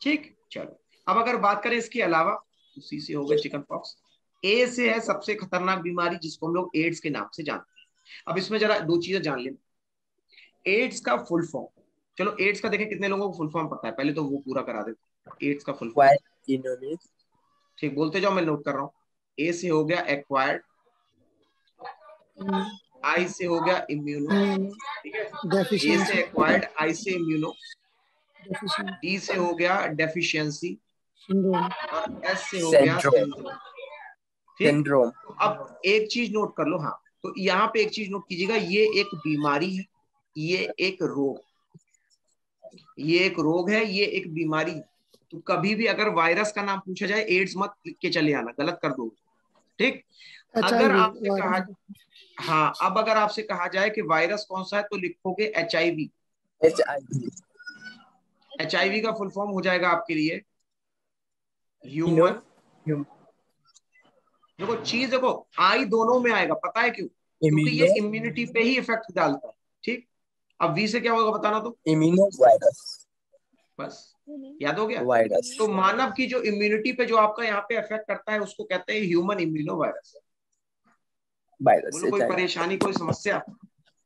ठीक, चलो अब अगर बात करें इसके अलावा, उसी से हो गया चिकन पॉक्स। ए से है सबसे खतरनाक बीमारी जिसको हम लोग एड्स के नाम से जानते हैं। अब इसमें जरा दो चीजें जान लेना। एड्स का फुल फॉर्म, चलो एड्स का देखें कितने लोगों को फुल फॉर्म पता है, पहले तो वो पूरा करा देते। एड्स का फुल फॉर्म ठीक बोलते जाओ, मैं नोट कर रहा हूँ। ए से हो गया एक्वायर्ड, आई से हो गया इम्यूनो, ठीक है, ए से एक्वायर्ड, आई से इम्यूनो, डी से हो गया डेफिशिएंसी, और एस से हो गया सिंड्रोम। ठीक, तो अब एक चीज नोट कर लो, हाँ तो यहाँ पे एक चीज नोट कीजिएगा, ये एक बीमारी है, ये एक रोग, ये एक रोग है, ये एक बीमारी है। तो कभी भी अगर वायरस का नाम पूछा जाए एड्स मत लिख के चले आना, गलत कर दो। ठीक, अगर आपसे कहा, हाँ अब अगर आपसे कहा जाए कि वायरस कौन सा है तो लिखोगे HIV। HIV का फुल फॉर्म हो जाएगा आपके लिए ह्यूमन, देखो चीज देखो आई दोनों में आएगा, पता है क्यों? क्योंकि ये इम्यूनिटी पे ही इफेक्ट डालता है। ठीक, अब वी से क्या होगा बताना, तो इम्यूनो वायरस, बस याद हो गया। वायरस। तो मानव की जो इम्यूनिटी पे जो आपका यहाँ पे इफेक्ट करता है उसको कहते हैं ह्यूमन इम्यूनो वायरस। बोलो कोई परेशानी, कोई समस्या,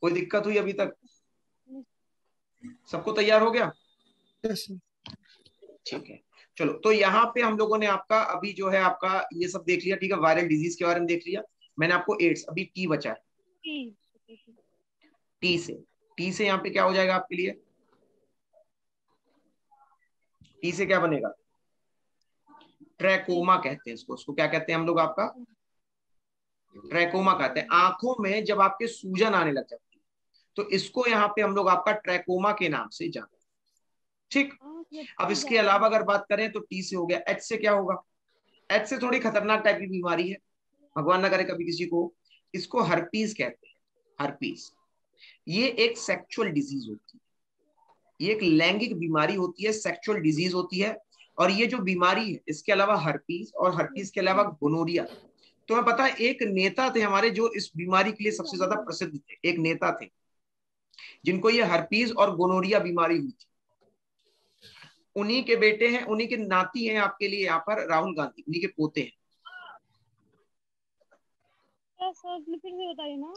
कोई दिक्कत हुई अभी तक? सबको तैयार हो गया? ठीक है, चलो तो यहाँ पे हम लोगों ने आपका अभी जो है आपका ये सब देख लिया। ठीक है, वायरल डिजीज के बारे में देख लिया मैंने आपको। एड्स, अभी टी बचा है। टी से यहाँ पे क्या हो जाएगा आपके लिए? टी से क्या बनेगा? ट्रैकोमा कहते हैं इसको। उसको क्या कहते हैं हम लोग? आपका ट्रैकोमा कहते हैं। आंखों में जब आपके सूजन आने लग जाती है तो इसको यहाँ पे हम लोग आपका ट्रैकोमा के नाम से जानते हैं। ठीक, अब इसके अलावा अगर बात करें तो टी से हो गया। एच से क्या होगा? एच से थोड़ी खतरनाक टाइप की बीमारी है, भगवान ना करे कभी किसी को, इसको हर्पीज कहते हैं। हर्पीज ये एक सेक्सुअल डिजीज होती है, ये एक लैंगिक बीमारी होती है, सेक्सुअल डिजीज होती है। और ये जो बीमारी है इसके अलावा हर्पीज, और हर्पीज के अलावा गोनोरिया। तो मैं पता है एक नेता थे हमारे जो इस बीमारी के लिए सबसे ज्यादा प्रसिद्ध थे। एक नेता थे जिनको ये हर्पीज और गोनोरिया बीमारी हुई थी। उन्हीं के बेटे हैं, उन्हीं के नाती हैं आपके लिए यहाँ पर राहुल गांधी, उन्हीं के पोते हैं। फिर भी बताइए ना।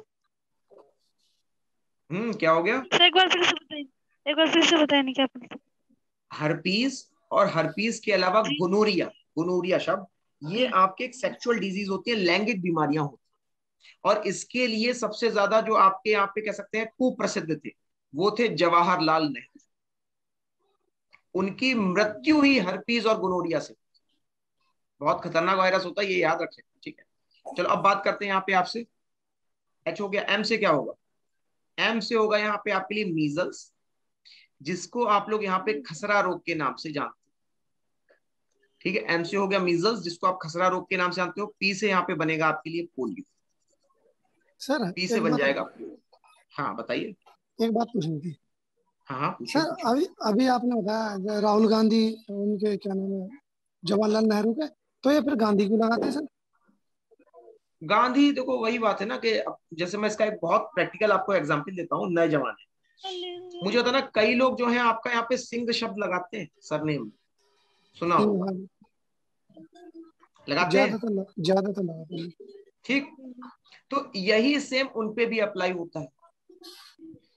क्या हो गया? एक बार फिर से बताइए, एक बार फिर से बताइए क्या? हर्पीज और हर्पीज के अलावा गोनोरिया, गोनोरिया शब्द ये आपके एक सेक्सुअल डिजीज होती है, लैंगिक बीमारियां होती है। और इसके लिए सबसे ज्यादा जो आपके यहाँ पे कह सकते हैं कुप्रसिद्ध थे वो थे जवाहरलाल नेहरू। उनकी मृत्यु ही हर्पीज और गोनोरिया से। बहुत खतरनाक वायरस होता है, ये याद रखें। ठीक है, चलो अब बात करते हैं यहाँ पे आपसे। एच हो गया। एम से क्या होगा? एम से होगा यहाँ पे आपके लिए मीजल्स, जिसको आप लोग यहाँ पे खसरा रोग के नाम से जानते हैं। ठीक है, एम से हो गया मीजल्स, जिसको आप खसरा रोग के नाम से जानते हो। पी से यहाँ पे बनेगा आपके लिए पोलियो। सर पी से बन जाएगा पोलियो। हाँ बताइए। एक बात पूछनी थी हाँ हाँ पूछिए। सर। अभी अभी आपने बताया राहुल गांधी, उनके क्या नाम है, जवाहरलाल नेहरू के, तो ये फिर गांधी क्यों लगाते हैं सर? गांधी देखो वही बात है ना कि अब जैसे मैं इसका एक बहुत प्रैक्टिकल आपको एग्जांपल देता हूँ। नए जमाने मुझे होता है ना, कई लोग जो है आपका यहाँ पे सिंह शब्द लगाते हैं सरनेम, सुना सिंह, होगा, हाँ, लगाते हैं। ज्यादातर लगाते हैं। ठीक, तो यही सेम उनपे भी अप्लाई होता है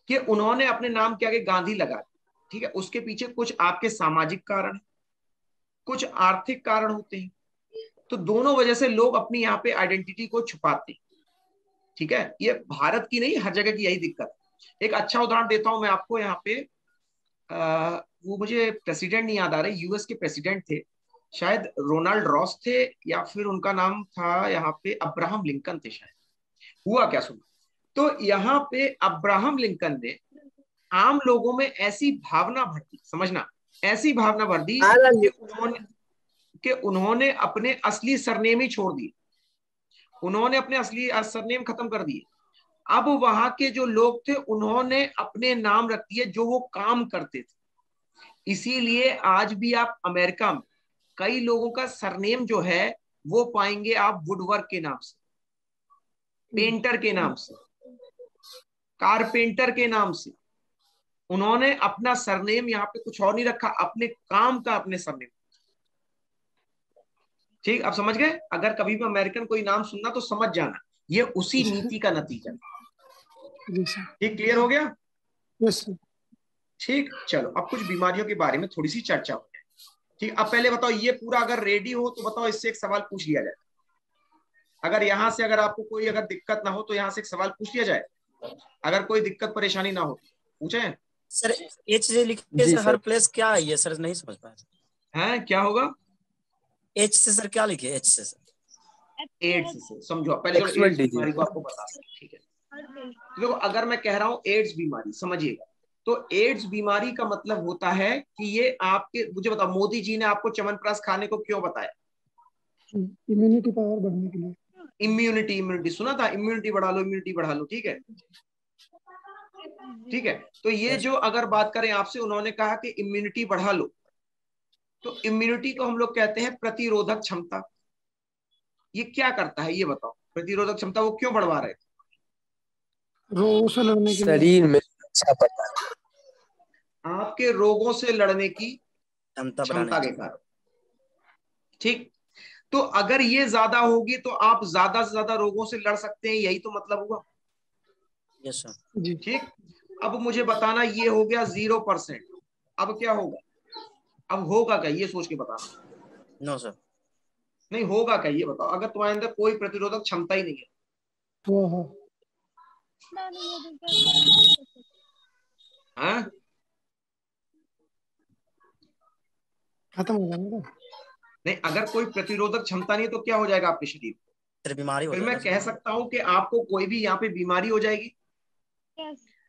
कि उन्होंने अपने नाम के आगे गांधी लगा दिया। ठीक है, उसके पीछे कुछ आपके सामाजिक कारण, कुछ आर्थिक कारण होते हैं। तो दोनों वजह से लोग अपनी यहाँ पे आइडेंटिटी को छुपाते हैं। ठीक है, ये भारत की नहीं, हर जगह की यही दिक्कत है। एक अच्छा उदाहरण देता हूं मैं आपको यहाँ पे। वो मुझे प्रेसिडेंट नहीं याद आ रहे, यूएस के प्रेसिडेंट थे, शायद रोनाल्ड रॉस थे, या फिर उनका नाम था यहाँ पे अब्राहम लिंकन थे शायद। हुआ क्या सुना, तो यहाँ पे अब्राहम लिंकन ने आम लोगों में ऐसी भावना भर दी, समझना, ऐसी भावना भर दी कि उन्होंने अपने असली सरनेम ही छोड़ दिए। उन्होंने अपने असली सरनेम खत्म कर दिए। अब वहां के जो लोग थे उन्होंने अपने नाम रख दिए जो वो काम करते थे। इसीलिए आज भी आप अमेरिका में कई लोगों का सरनेम जो है वो पाएंगे आप वुडवर्क के नाम से, पेंटर के नाम से, कारपेंटर के नाम से। उन्होंने अपना सरनेम यहाँ पे कुछ और नहीं रखा, अपने काम का अपने सरनेम। ठीक, अब समझ गए? अगर कभी भी अमेरिकन कोई नाम सुनना तो समझ जाना ये उसी नीति का नतीजा। ठीक, क्लियर हो गया? Yes sir. ठीक, चलो अब कुछ बीमारियों के बारे में थोड़ी सी चर्चा हो जाए। ठीक, अब पहले बताओ, ये पूरा अगर रेडी हो तो बताओ, इससे एक सवाल पूछ लिया जाए। अगर यहां से अगर आपको कोई अगर दिक्कत ना हो तो यहां से एक सवाल पूछ लिया जाए, अगर कोई दिक्कत परेशानी ना हो पूछे। सर एच से लिखिए जी सर, हर सर। प्लेस क्या है ये सर, नहीं समझ पाया। हैं क्या होगा? एच से सर क्या लिखिए, एच से सर? एड्स से समझो पहले, चलो एक्समल एड्स बीमारी को आपको बता दें। ठीक है, तो देखो अगर मैं कह रहा हूं एड्स बीमारी, समझिएगा, तो एड्स बीमारी का मतलब होता है कि ये आपके, मुझे बताओ मोदी जी ने आपको च्यवनप्राश खाने को क्यों बताया? इम्यूनिटी पावर बढ़ने के लिए। इम्यूनिटी, इम्यूनिटी सुना था, इम्यूनिटी बढ़ा लो, इम्यूनिटी बढ़ा लो। ठीक है, ठीक है, तो ये जो अगर बात करें आपसे, उन्होंने कहा कि इम्यूनिटी बढ़ा लो, तो इम्यूनिटी को हम लोग कहते हैं प्रतिरोधक क्षमता। ये क्या करता है ये बताओ, प्रतिरोधक क्षमता वो क्यों बढ़वा रहे थे? रोगों से लड़ने के लिए। शरीर में अच्छा पता है। आपके रोगों से लड़ने की क्षमता क्षमता बढ़ाने के कारण। ठीक, तो अगर ये ज्यादा होगी तो आप ज्यादा से ज्यादा रोगों से लड़ सकते हैं, यही तो मतलब हुआ। Yes sir. जी। ठीक, अब मुझे बताना, ये हो गया 0%। अब क्या होगा? अब होगा क्या ये सोच के बताना। No sir. नहीं होगा क्या ये बताओ, अगर तुम्हारे अंदर कोई प्रतिरोधक क्षमता ही नहीं है। हाँ, हाँ? खत्म हो जाएगा। नहीं, अगर कोई प्रतिरोधक क्षमता नहीं है तो क्या हो जाएगा आपके शरीर में? फिर बीमारी हो फिर मैं जाएगा कह सर। सकता हूं कि आपको कोई भी यहाँ पे बीमारी हो जाएगी,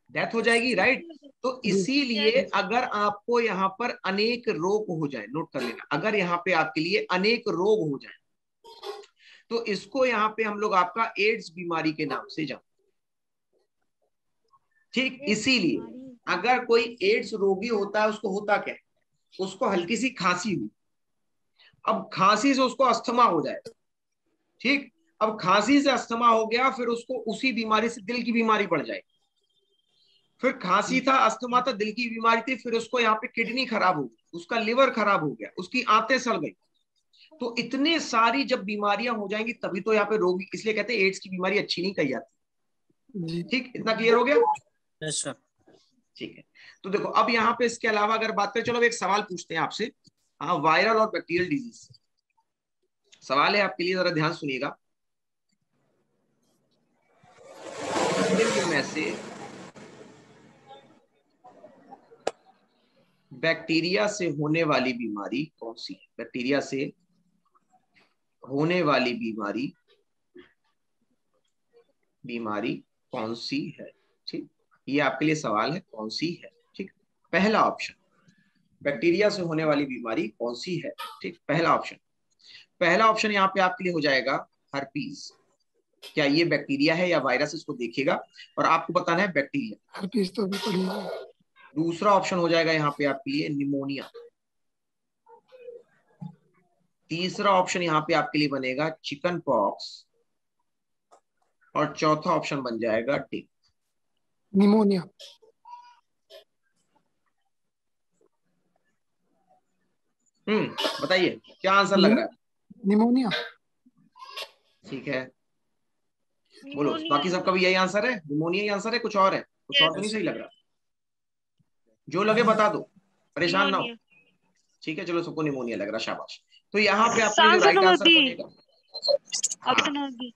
डेथ हो जाएगी, राइट? तो इसीलिए अगर आपको यहाँ पर अनेक रोग हो जाए, नोट कर लेना, अगर यहाँ पे आपके लिए अनेक रोग हो जाए तो इसको यहाँ पे हम लोग आपका एड्स बीमारी के नाम से जानते। ठीक, इसीलिए अगर कोई एड्स रोगी होता है उसको होता क्या है, उसको हल्की सी खांसी हुई, अब खांसी से उसको अस्थमा हो जाए। ठीक, अब खांसी से अस्थमा हो गया, फिर उसको उसी बीमारी से दिल की बीमारी बढ़ जाएगी। फिर खांसी था, अस्थमा था, दिल की बीमारी थी, फिर उसको यहाँ पे किडनी खराब हो गई, उसका लिवर खराब हो गया, उसकी आंतें सड़ गई। तो इतने सारी जब बीमारियां हो जाएंगी तभी तो यहाँ पे रोगी, इसलिए कहते हैं एड्स की बीमारी अच्छी नहीं कही जाती। ठीक, इतना क्लियर हो गया? Yes sir. ठीक है, तो देखो अब यहाँ पे इसके अलावा अगर बात करें, चलो अब एक सवाल पूछते हैं आपसे। हाँ, वायरल और बैक्टीरियल डिजीज सवाल है आपके लिए, जरा ध्यान सुनिएगा। निम्न में से बैक्टीरिया से होने वाली बीमारी कौन सी है? बैक्टीरिया से होने वाली बीमारी कौन सी है? ठीक, ये आपके लिए सवाल है, कौन सी है? ठीक, पहला ऑप्शन, बैक्टीरिया से होने वाली बीमारी कौन सी है? ठीक, पहला ऑप्शन यहाँ पे आपके लिए हो जाएगा हर्पीज। क्या ये बैक्टीरिया है या वायरस, इसको देखेगा और आपको बताना है बैक्टीरिया। हर्पीस तो भी पढ़ी है। दूसरा ऑप्शन हो जाएगा यहाँ पे आपके लिए निमोनिया। तीसरा ऑप्शन यहाँ पे आपके लिए बनेगा चिकन पॉक्स और चौथा ऑप्शन बन जाएगा डेंगू। निमोनिया। बताइए क्या आंसर लग रहा है? निमोनिया। ठीक है, बोलो निमोनिया। बाकी सबका भी यही आंसर है, निमोनिया ही आंसर है, कुछ और है? कुछ और तो नहीं सही लग रहा? जो लगे बता दो, परेशान ना हो। निमोनिया। ठीक है, चलो सबको निमोनिया लग रहा, शाबाश। तो यहाँ पे आपका जो answer right number answer B, बनेगा, ऑप्शन नंबर बी।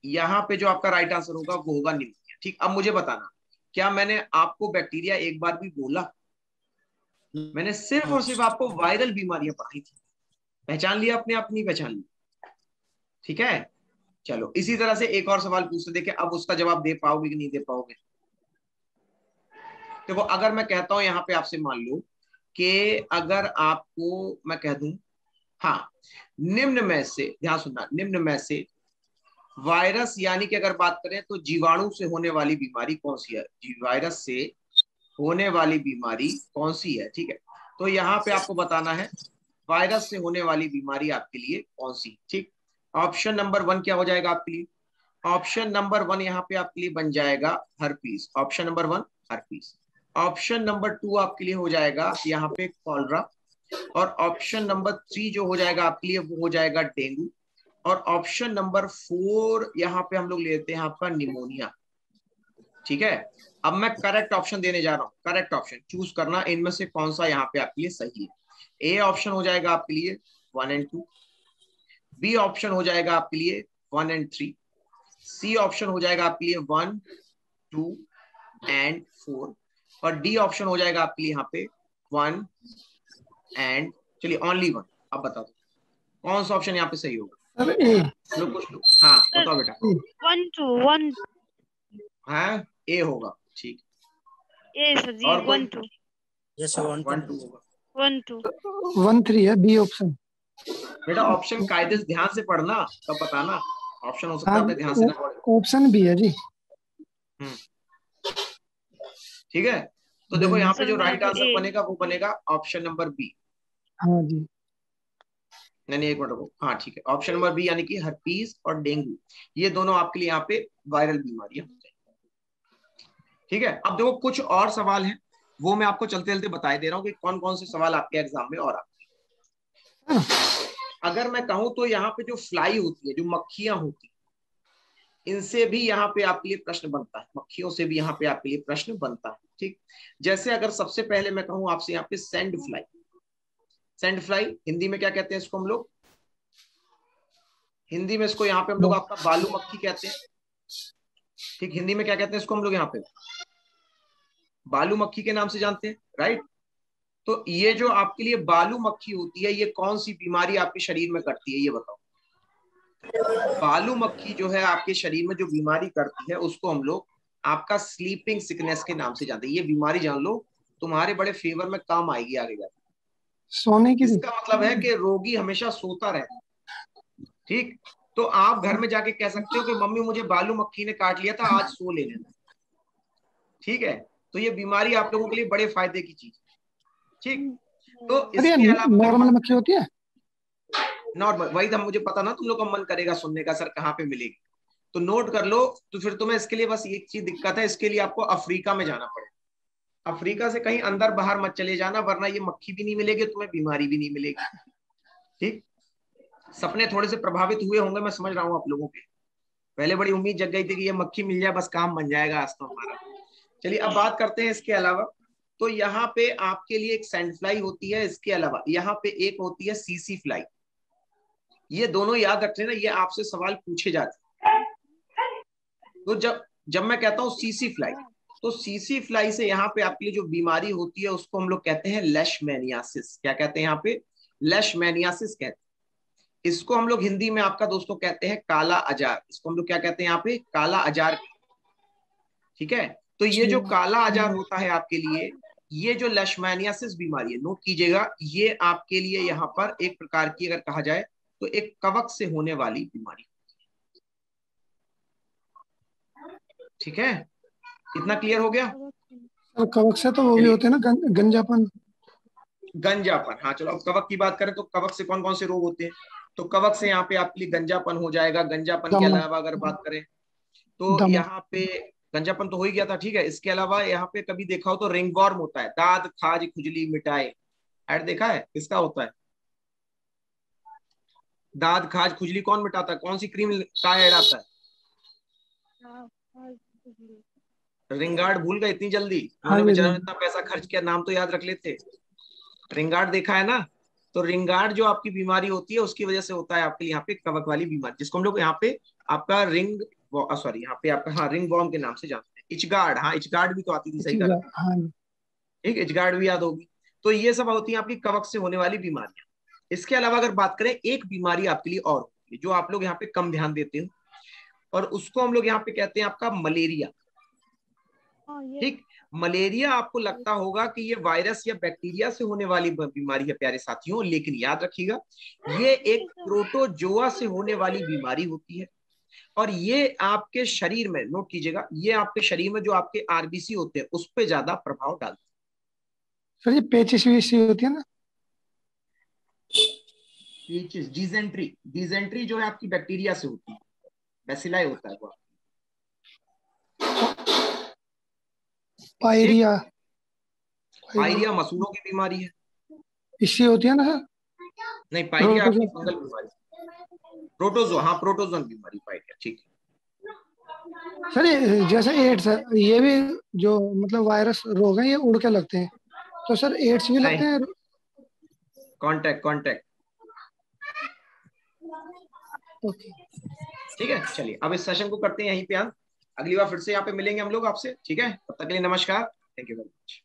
यहाँ पे जो आपका राइट आंसर होगा वो होगा निमोनिया। ठीक, अब मुझे बताना, क्या मैंने आपको बैक्टीरिया एक बार भी बोला? मैंने सिर्फ और सिर्फ आपको वायरल बीमारियां पढ़ाई थी। पहचान लिया अपने आप, नहीं पहचान लिया? ठीक है, चलो इसी तरह से एक और सवाल पूछते, देखे अब उसका जवाब दे पाओगे कि नहीं दे पाओगे। देखो अगर मैं कहता हूं यहाँ पे आपसे, मान लो कि अगर आपको मैं कह दूं, हाँ, निम्न में से, ध्यान सुनना, निम्न में से वायरस यानी कि अगर बात करें तो जीवाणु से होने वाली बीमारी कौन सी है? वायरस से होने वाली बीमारी कौन सी है? ठीक है, तो यहाँ पे आपको बताना है वायरस से होने वाली बीमारी आपके लिए कौन सी। ठीक, ऑप्शन नंबर 1 क्या हो जाएगा आपके लिए? ऑप्शन नंबर 1 यहाँ पे आपके लिए बन जाएगा herpes. Option number 1 herpes. Option number 2 आपके लिए हो जाएगा यहाँ पे कॉलरा। और ऑप्शन नंबर 3 जो हो जाएगा आपके लिए वो हो जाएगा डेंगू। और ऑप्शन नंबर 4 यहाँ पे हम लोग लेते हैं आपका निमोनिया। ठीक है, अब मैं करेक्ट ऑप्शन देने जा रहा हूँ। करेक्ट ऑप्शन चूज करना, इनमें से कौन सा यहाँ पे आपके लिए सही है। ए ऑप्शन हो जाएगा आपके लिए 1 और 2। बी ऑप्शन हो जाएगा आपके लिए 1 और 3। सी ऑप्शन हो जाएगा आपके लिए 1, 2 और 4। और डी ऑप्शन हो जाएगा आपके लिए यहाँ पे 1 और, चलिए ओनली 1। अब बता दो कौन सा ऑप्शन यहाँ पे सही होगा? सर ए। लोग कुछ लोग, हाँ बताओ बेटा। 1 2 1 हाँ ए होगा, ठीक। ए सर जी, और कोई? 1 2 यस 1 2 होगा 1 2 1 3 है बी ऑप्शन। बेटा। ऑप्शन कायदे से ध्यान से पढ़ना, तब बताना। ऑप्शन हो सकता है हाँ, आपने ध्यान से ना पढ़े। ऑप्शन बी है जी। ठीक है, तो देखो यहाँ पे सर जो मैंने राइट तो आंसर ए। बनेगा वो बनेगा ऑप्शन नंबर बी। हाँ जी। नहीं नहीं, एक मिनट रुको, हाँ ठीक है, ऑप्शन नंबर बी यानी कि हर्पीस और डेंगू, ये दोनों आपके लिए यहाँ पे वायरल बीमारियां होती हैं। ठीक है, अब देखो कुछ और सवाल हैं, वो मैं आपको चलते चलते बता दे रहा हूँ कि कौन कौन से सवाल आपके एग्जाम में और आते हैं। अगर मैं कहूँ तो यहाँ पे जो फ्लाई होती है, जो मक्खियां होती है, इनसे भी यहाँ पे आपके लिए प्रश्न बनता है। मक्खियों से भी यहाँ पे आपके लिए प्रश्न बनता है। ठीक, जैसे अगर सबसे पहले मैं कहूँ आपसे यहाँ पे sand fly. Sand fly Hindi में क्या कहते हैं इसको हम लोग? हिंदी में इसको यहाँ पे हम लोग आपका बालू मक्खी कहते हैं। ठीक, हिंदी में क्या कहते हैं इसको हम लोग यहाँ पे? बालू मक्खी के नाम से जानते हैं, राइट। तो ये जो आपके लिए बालू मक्खी होती है, ये कौन सी बीमारी आपके शरीर में करती है, ये बताओ। बालू मक्खी जो है आपके शरीर में जो बीमारी करती है उसको हम लोग आपका स्लीपिंग सिकनेस के नाम से जानते हैं। ये बीमारी जान लो, तुम्हारे बड़े फेवर में काम आएगी आगे जाके। सोने की। इसका मतलब है कि रोगी हमेशा सोता रहता है। ठीक, तो आप घर में जाके कह सकते हो कि मम्मी मुझे बालू मक्खी ने काट लिया था, आज सो ले लेना। ठीक है, तो ये बीमारी आप लोगों के लिए बड़े फायदे की चीज है। ठीक, तो इसके अलावा नॉर्मल मक्खी होती है। नॉर्मल, वही तो मुझे पता ना, तुम लोग का मन करेगा सुनने का, सर कहाँ पे मिलेगी, तो नोट कर लो। तो फिर तुम्हें इसके लिए बस एक चीज दिक्कत है, इसके लिए आपको अफ्रीका में जाना पड़ेगा। अफ्रीका से कहीं अंदर बाहर मत चले जाना, वरना ये मक्खी भी नहीं मिलेगी, तुम्हें बीमारी भी नहीं मिलेगी। ठीक, सपने थोड़े से प्रभावित हुए होंगे, मैं समझ रहा हूँ आप लोगों के। पहले बड़ी उम्मीद जग गई थी कि ये मक्खी मिल जाए, बस काम बन जाएगा आज तो हमारा। चलिए अब बात करते हैं इसके अलावा। तो यहाँ पे आपके लिए एक सैंड फ्लाई होती है, इसके अलावा यहाँ पे एक होती है सीसी फ्लाई। ये दोनों याद रख लेना, ये आपसे सवाल पूछे जाते हैं। तो जब मैं कहता हूँ सीसी फ्लाई, तो सीसी फ्लाई से यहाँ पे आपके लिए जो बीमारी होती है उसको हम लोग कहते हैं लेशमैनियासिस। क्या कहते हैं यहाँ पे? लेशमैनियासिस कहते हैं। इसको हम लोग हिंदी में आपका दोस्तों कहते हैं काला अजार। इसको हम लोग क्या कहते हैं यहाँ पे? काला अजार। ठीक है, तो ये जो काला अजार होता है आपके लिए, ये जो लेशमैनियासिस बीमारी है, नोट कीजिएगा, ये आपके लिए यहाँ पर एक प्रकार की अगर कहा जाए तो एक कवक से होने वाली बीमारी। ठीक है, इतना क्लियर हो गया। और कवक से तो वो भी चलिए। होते हैं ना, गंजापन। गंजापन, हाँ चलो अब कवक की बात करें तो कवक से कौन कौन से रोग होते हैं। तो कवक से यहाँ पे आपके लिए गंजापन हो जाएगा। गंजापन के दमा। अलावा अगर बात करें तो दमा। यहाँ पे गंजापन तो हो ही गया था, ठीक है। इसके अलावा यहाँ पे कभी देखा हो तो रिंगवर्म होता है, दाद खाज खुजली मिटाए। ऐड देखा है, किसका होता है? दाद खाज खुजली कौन मिटाता है? कौन सी क्रीम का ऐड आता है? रिंगार्ड भूल गए इतनी जल्दी? हाँ उन्होंने जी बेचारा जी। इतना पैसा खर्च किया, नाम तो याद रख लेते। रिंगार्ड देखा है ना? तो रिंगार्ड जो आपकी बीमारी होती है उसकी वजह से होता है आपके लिए यहाँ पे कवक वाली बीमारी, जिसको हम लोग यहाँ पे आपका रिंग सॉरी यहाँ पे आपका, हाँ रिंग वॉर्म के नाम से जानते हैं। इचगार्ड, हाँ इचगार्ड भी तो आती थी, सही ठीक कहा। है, हाँ जी। ठीक, इचगार्ड भी याद होगी। तो ये सब होती है आपकी कवक से होने वाली बीमारियां। इसके अलावा अगर बात करें, एक बीमारी आपके लिए और होती है जो आप लोग यहाँ पे कम ध्यान देते हो, और उसको हम लोग यहाँ पे कहते हैं आपका मलेरिया। ठीक, मलेरिया आपको लगता होगा कि ये वायरस या बैक्टीरिया से होने वाली बीमारी है प्यारे साथियों, लेकिन याद रखिएगा ये एक प्रोटोजोआ से होने वाली बीमारी होती है। और ये आपके शरीर में, नोट कीजिएगा, ये आपके शरीर में जो आपके आरबीसी होते हैं उस पर ज्यादा प्रभाव डालते सर ये पेचिश वेचिश होती है ना? हैं। डिजेंट्री, डिजेंट्री जो है आपकी बैक्टीरिया से होती है, बैसिलाई होता है वो। पायरिया। पायरिया मसूड़ों की बीमारी है। इससे होती है ना सर? नहीं, पायरिया आपकी प्रोटोजोआ। फंगल बीमारी। प्रोटोजोआ, हाँ प्रोटोजोन बीमारी पायरिया, ठीक है। सर ये जैसे एड्स है, ये भी जो मतलब वायरस रोग है, ये उड़ के लगते हैं, तो सर एड्स भी लगते हैं? Contact, contact. ओके। ठीक है, चलिए अब इस सेशन को करते हैं यहीं पे अंत। अगली बार फिर से यहाँ पे मिलेंगे हम लोग आपसे, ठीक है। तब तक के लिए नमस्कार, थैंक यू वेरी मच।